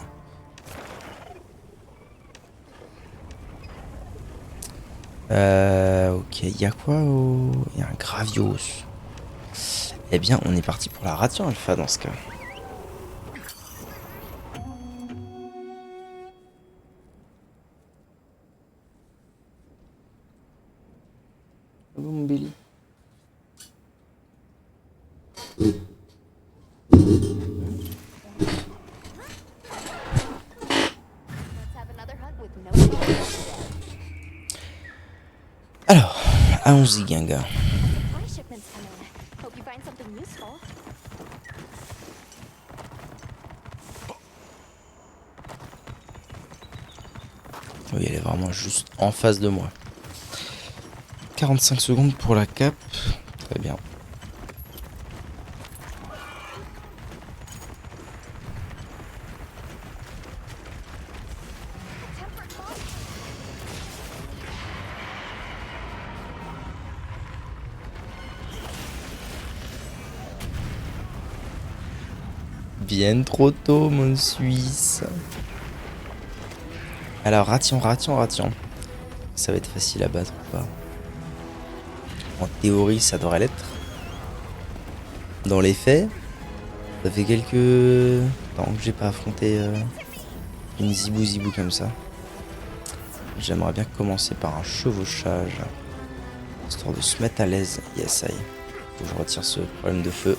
Ok, il y a quoi? Il y a un Gravios. Eh bien, on est parti pour la Ration Alpha dans ce cas. Boum, Billy. Alors, allons-y, gang. Oui, elle est vraiment juste en face de moi. 45 secondes pour la cape. Très bien. Bien trop tôt, mon Suisse. Alors, Ration. Ça va être facile à battre ou pas? En théorie, ça devrait l'être. Dans les faits, ça fait quelques temps que j'ai pas affronté une zibou comme ça. J'aimerais bien commencer par un chevauchage, histoire de se mettre à l'aise. Yes, aïe. Faut que je retire ce problème de feu.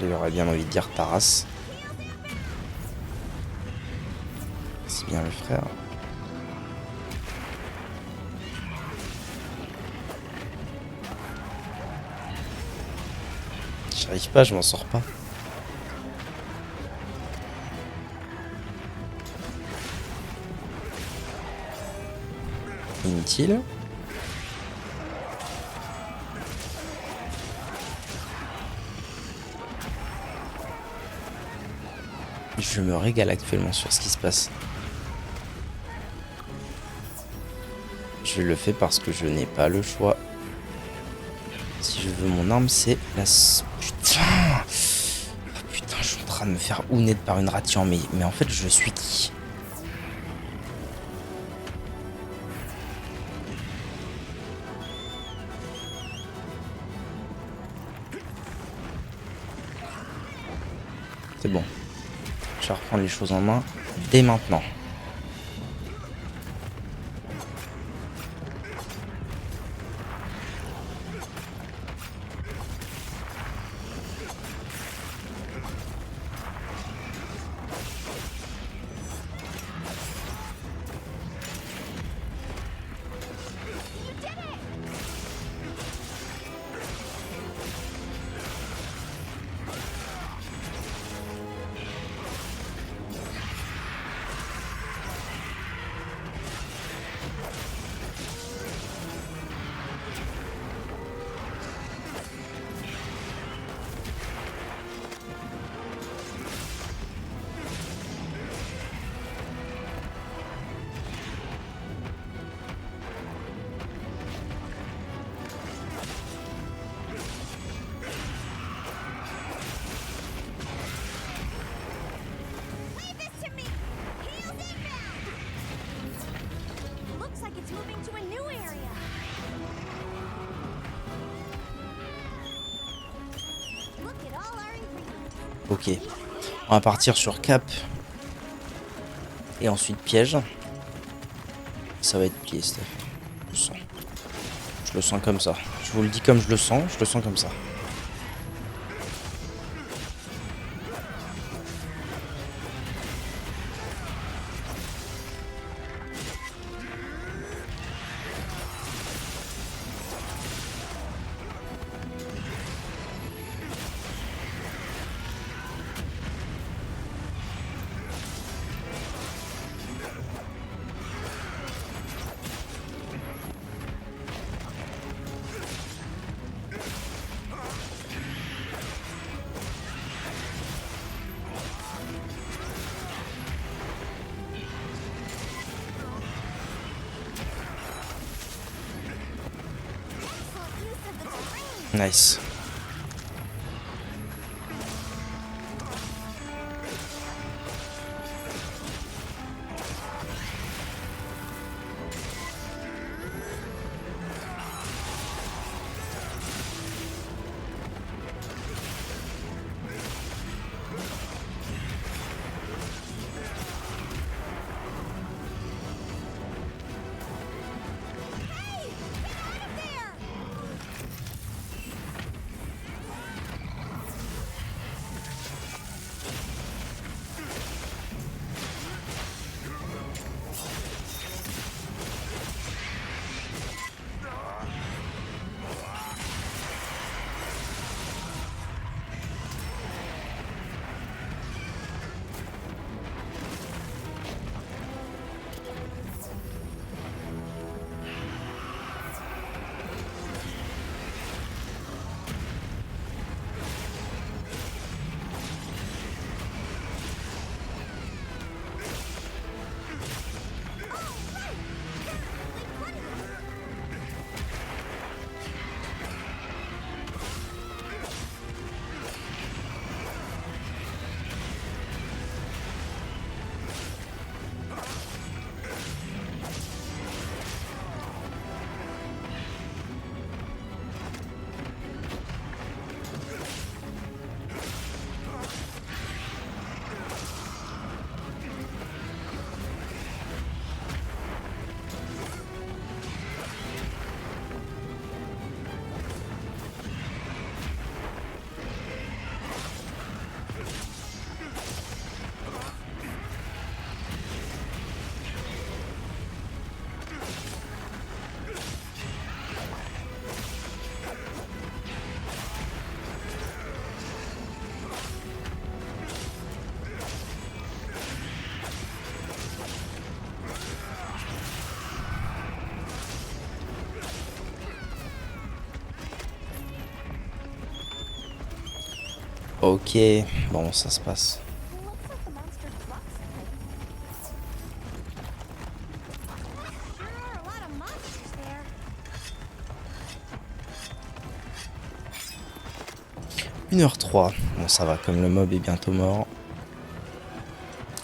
J'aurais bien envie de dire ta race. C'est bien le frère. J'arrive pas, je m'en sors pas. Inutile. Je me régale actuellement sur ce qui se passe. Je le fais parce que je n'ai pas le choix. Si je veux mon arme, c'est la... Putain! Oh, putain, je suis en train de me faire houner par une ration, mais en fait, je suis qui? C'est bon. Je vais reprendre les choses en main dès maintenant. Leave this to me. Heels inbound. Looks like it's moving to a new area. Look at all our ingredients. Ok. On va partir sur cap. Et ensuite piège. Ça va être pied, Steph. Je le sens. Je le sens comme ça. Je vous le dis comme je le sens comme ça. Excellent use of the terrain. Nice. Ok, bon, ça se passe. Looks like the monster truck's type. There are a lot of monsters there. 1h03. Bon, ça va, comme le mob est bientôt mort.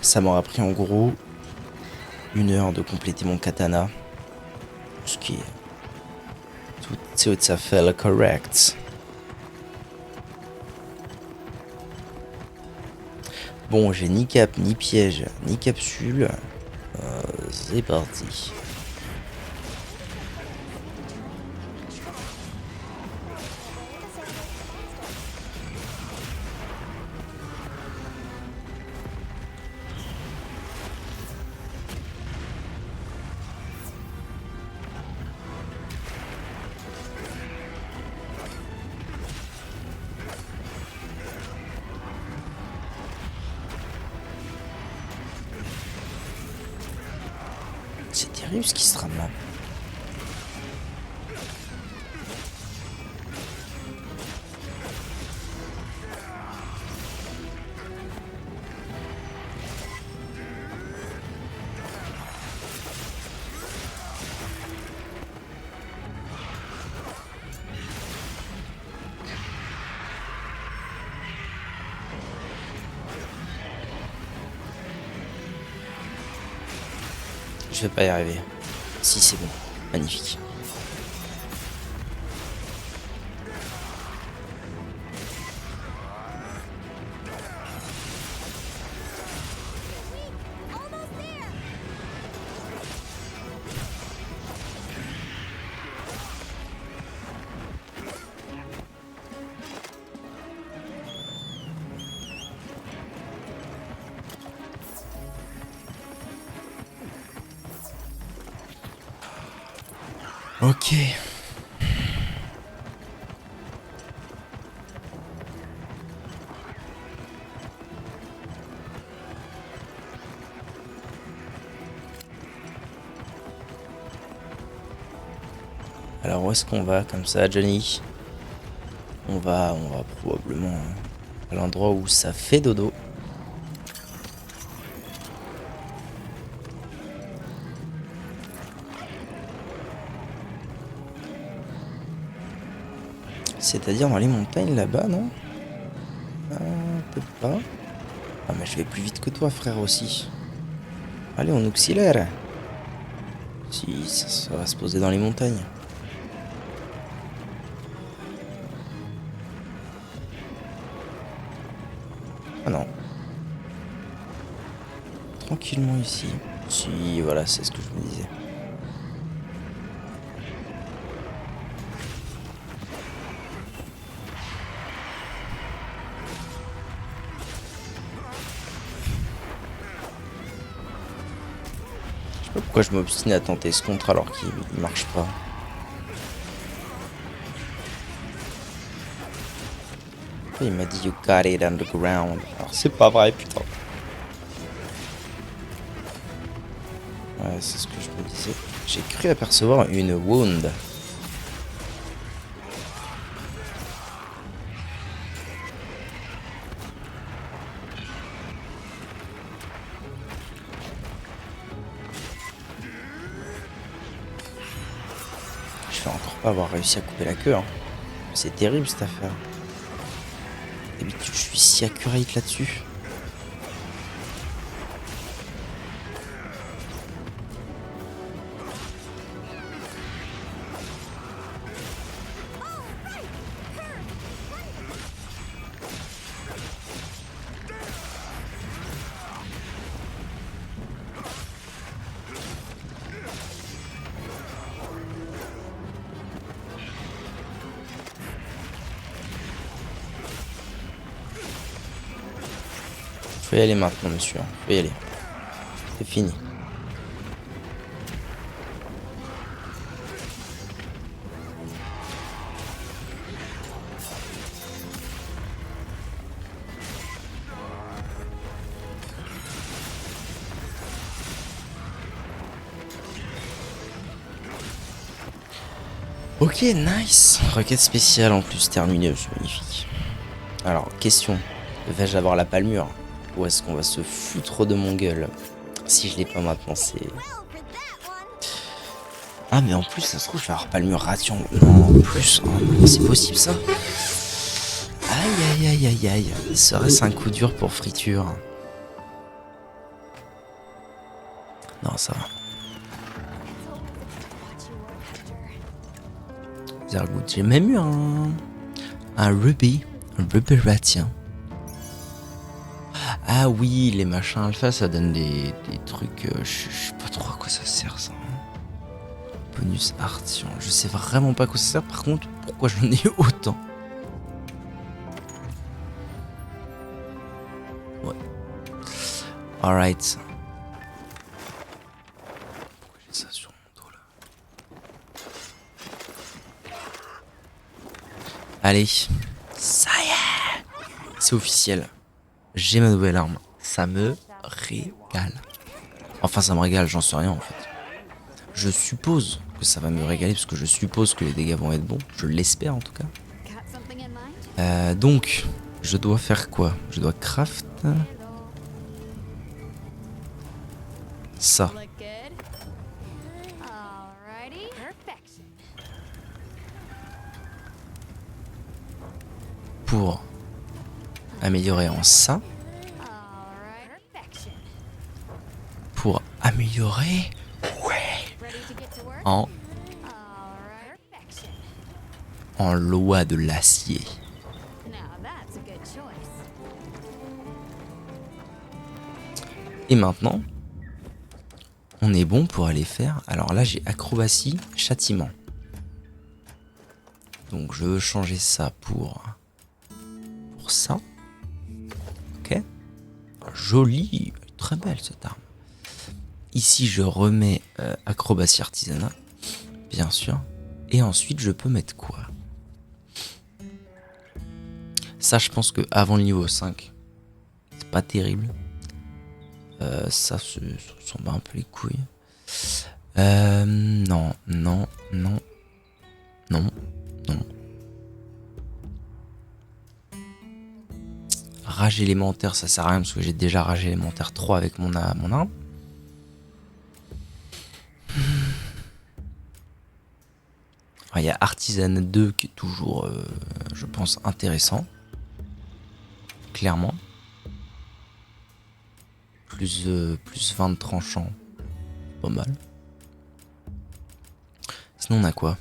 Ça m'aura pris en gros 1 heure de compléter mon katana. Ce qui est tout à fait correct. Bon, j'ai ni cap, ni piège, ni capsule. C'est parti. C'est terrible ce qui se trame là. Je vais pas y arriver. Si, c'est bon. Magnifique. Almost there. Ok. Alors où est-ce qu'on va comme ça, Johnny? On va probablement à l'endroit où ça fait dodo. C'est-à-dire dans les montagnes là-bas, non? Peut-être pas. Ah mais je vais plus vite que toi, frère, aussi. Allez, on accélère. Si, ça va se poser dans les montagnes. Ah non. Tranquillement ici. Si, voilà, c'est ce que je me disais. Je sais pas pourquoi je m'obstine à tenter ce contre alors qu'il marche pas. Il m'a dit you got it underground. Alors c'est pas vrai, putain. Ouais, c'est ce que je me disais. J'ai cru apercevoir une wound. Je vais encore pas avoir réussi à couper la queue. Hein. C'est terrible cette affaire. D'habitude, je suis si accurate là-dessus. Faut y aller maintenant, monsieur. Faut y aller. C'est fini. Ok, nice. Requête spéciale en plus terminée, c'est magnifique. Alors, question. Vais-je avoir la palmure? Ou est-ce qu'on va se foutre de mon gueule? Si je l'ai pas maintenant, c'est... Well, for that one. Ah, mais en plus, ça se trouve, je vais avoir palmure ration. Non, en plus. Oh, non, c'est possible, ça? Aïe, aïe, aïe, aïe, aïe. Serait-ce un coup dur pour friture? Non, ça va. It's always a good to watch you work, Hector. Very good. J'ai même eu un ruby. Un ruby ratien. Ah oui, les machins alpha, ça donne des trucs... je sais pas trop à quoi ça sert, ça. Bonus artian. Je sais vraiment pas à quoi ça sert. Par contre, pourquoi j'en ai autant? Ouais. Alright. Pourquoi j'ai ça sur mon dos, là? Allez. Ça y est. C'est officiel. J'ai ma nouvelle arme. Ça me régale. Enfin, ça me régale, j'en sais rien en fait. Je suppose que ça va me régaler parce que je suppose que les dégâts vont être bons. Je l'espère en tout cas. Got something in mind? Donc, je dois faire quoi? Je dois craft ça. Look good. Alrighty. Perfection. Pour améliorer en ça. Alright. Perfection. Pour améliorer Ready to get to work? en, Alright. Perfection. en loi de l'acier. Now that's a good choice. Et maintenant, on est bon pour aller faire... Alors là, j'ai acrobatie, châtiment. Donc je veux changer ça pour ça. Ok. Jolie, très belle cette arme. Ici, je remets acrobatie artisanat, bien sûr. Et ensuite, je peux mettre quoi? Ça, je pense que avant le niveau 5, c'est pas terrible. Ça s'en bat un peu les couilles. Non, non, non, non, non. Rage élémentaire, ça sert à rien parce que j'ai déjà rage élémentaire 3 avec mon arme. Il y a Artisanat 2 qui est toujours, je pense, intéressant. Clairement. Plus 20 de tranchant. Pas mal. Sinon, on a quoi?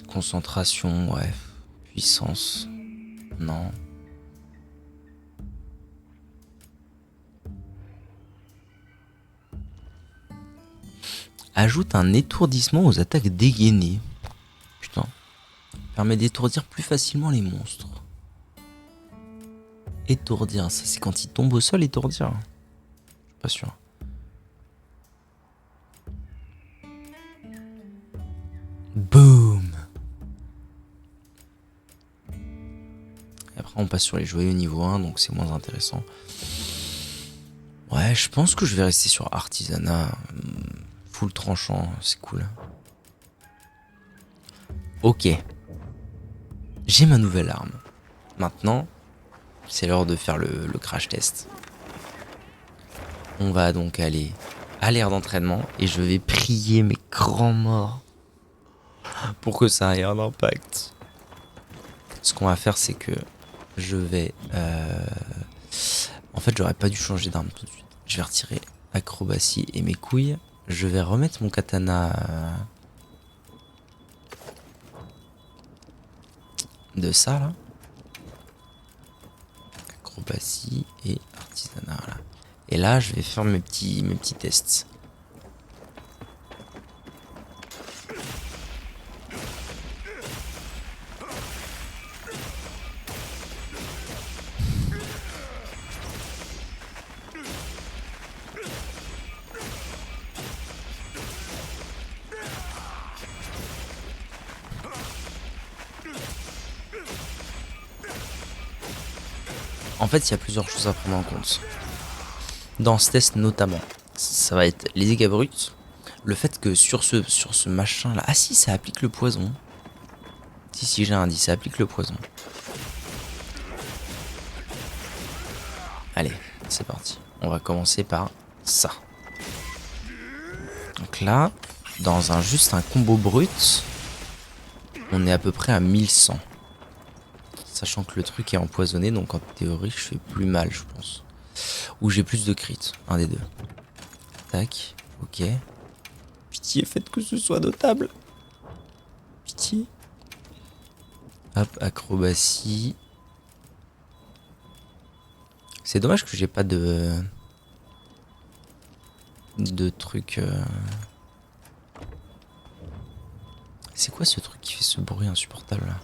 Concentration, ouais. Puissance. Non. Ajoute un étourdissement aux attaques dégainées. Putain. Permet d'étourdir plus facilement les monstres. Étourdir, ça c'est quand il tombe au sol, étourdir. Je suis pas sûr. Boom. Et après on passe sur les joyaux niveau 1, donc c'est moins intéressant. Ouais, je pense que je vais rester sur artisanat. Full tranchant, c'est cool. Ok. J'ai ma nouvelle arme. Maintenant, c'est l'heure de faire le crash test. On va donc aller à l'aire d'entraînement et je vais prier mes grands morts pour que ça ait un impact. Ce qu'on va faire, c'est que je vais... En fait, j'aurais pas dû changer d'arme tout de suite. Je vais retirer acrobatie et mes couilles. Je vais remettre mon katana de ça là. Acrobatie et artisanat là. Et là, je vais faire mes petits tests. En fait, il y a plusieurs choses à prendre en compte. Dans ce test notamment. ça va être les dégâts bruts. Le fait que sur ce machin là... Ah si, ça applique le poison. Si, j'ai un indice, ça applique le poison. Allez, c'est parti. On va commencer par ça. Donc là, dans juste un combo brut, on est à peu près à 1100. Sachant que le truc est empoisonné, donc en théorie, je fais plus mal, je pense. Ou j'ai plus de crit, un des deux. Tac, ok. Pitié, faites que ce soit notable. Pitié. Hop, acrobatie. C'est dommage que j'ai pas de trucs. C'est quoi ce truc qui fait ce bruit insupportable là?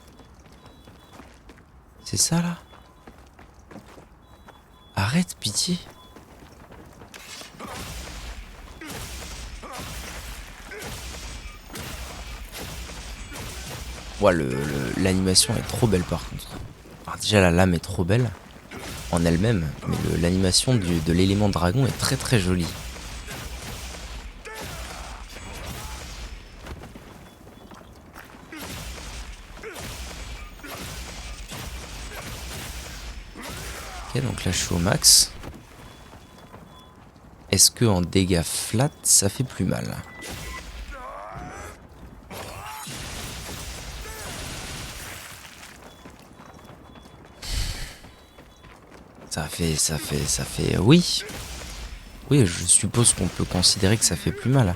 C'est ça là? Arrête, pitié. Ouais, l'animation est trop belle par contre. Alors déjà la lame est trop belle en elle-même, mais l'animation de l'élément dragon est très très jolie. Ok, donc là je suis au max. Est-ce que en dégâts flat ça fait plus mal? Ça fait... Oui. Oui, je suppose qu'on peut considérer que ça fait plus mal.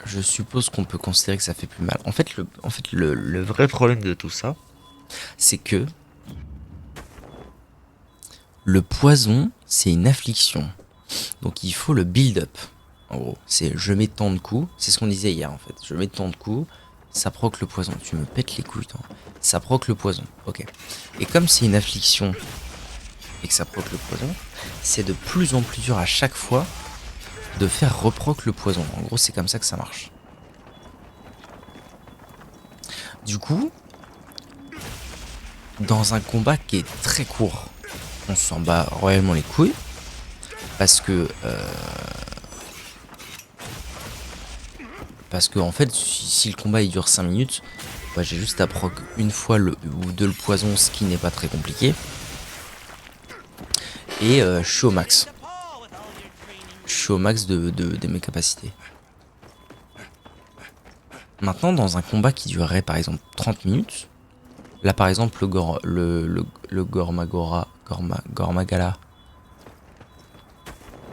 Je suppose qu'on peut considérer que ça fait plus mal. En fait, le vrai problème de tout ça, c'est que le poison, c'est une affliction. Donc il faut le build-up. En gros, c'est je mets tant de coups. C'est ce qu'on disait hier en fait. Je mets tant de coups, ça proc le poison. Tu me pètes les couilles, toi. Ça proc le poison. Ok. Et comme c'est une affliction et que ça proc le poison, c'est de plus en plus dur à chaque fois de faire reproc le poison. En gros, c'est comme ça que ça marche. Du coup, dans un combat qui est très court, on s'en bat royalement les couilles. Parce que en fait, si le combat il dure 5 minutes, bah, j'ai juste à proc une fois ou deux le poison, ce qui n'est pas très compliqué. Et je suis au max. Je suis au max de mes capacités. Maintenant, dans un combat qui durerait par exemple 30 minutes, là par exemple le Gormagala,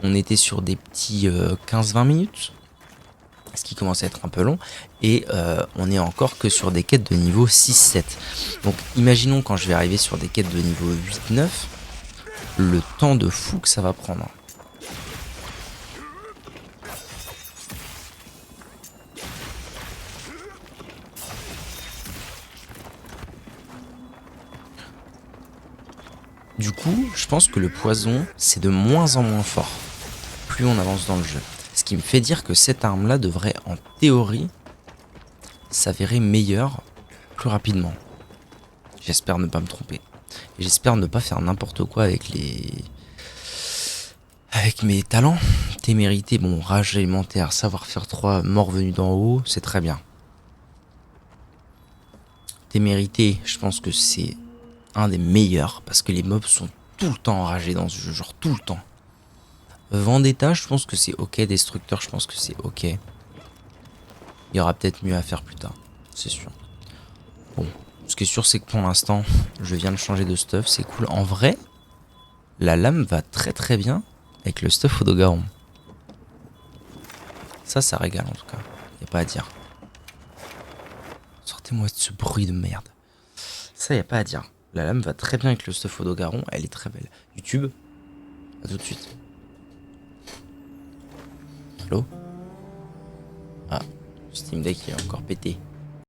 on était sur des petits 15-20 minutes, ce qui commence à être un peu long, et on est encore que sur des quêtes de niveau 6-7. Donc imaginons quand je vais arriver sur des quêtes de niveau 8-9, le temps de fou que ça va prendre. Du coup, je pense que le poison, c'est de moins en moins fort, plus on avance dans le jeu. Ce qui me fait dire que cette arme-là devrait, en théorie, s'avérer meilleure plus rapidement. J'espère ne pas me tromper. Et j'espère ne pas faire n'importe quoi avec mes talents. Témérité, bon, rage alimentaire, savoir-faire 3, mort venu d'en haut, c'est très bien. Témérité, je pense que c'est un des meilleurs, parce que les mobs sont tout le temps enragés dans ce jeu, genre tout le temps. Vendetta, je pense que c'est ok. Destructeur, je pense que c'est ok. Il y aura peut-être mieux à faire plus tard, c'est sûr. Bon, ce qui est sûr, c'est que pour l'instant, je viens de changer de stuff, c'est cool. En vrai, la lame va très très bien avec le stuff Odogaron. Ça régale en tout cas, y a pas à dire. Sortez-moi de ce bruit de merde. Ça, y a pas à dire. La lame va très bien avec le stuff Odogaron, elle est très belle. YouTube, à tout de suite. Allô? Ah, Steam Deck est encore pété.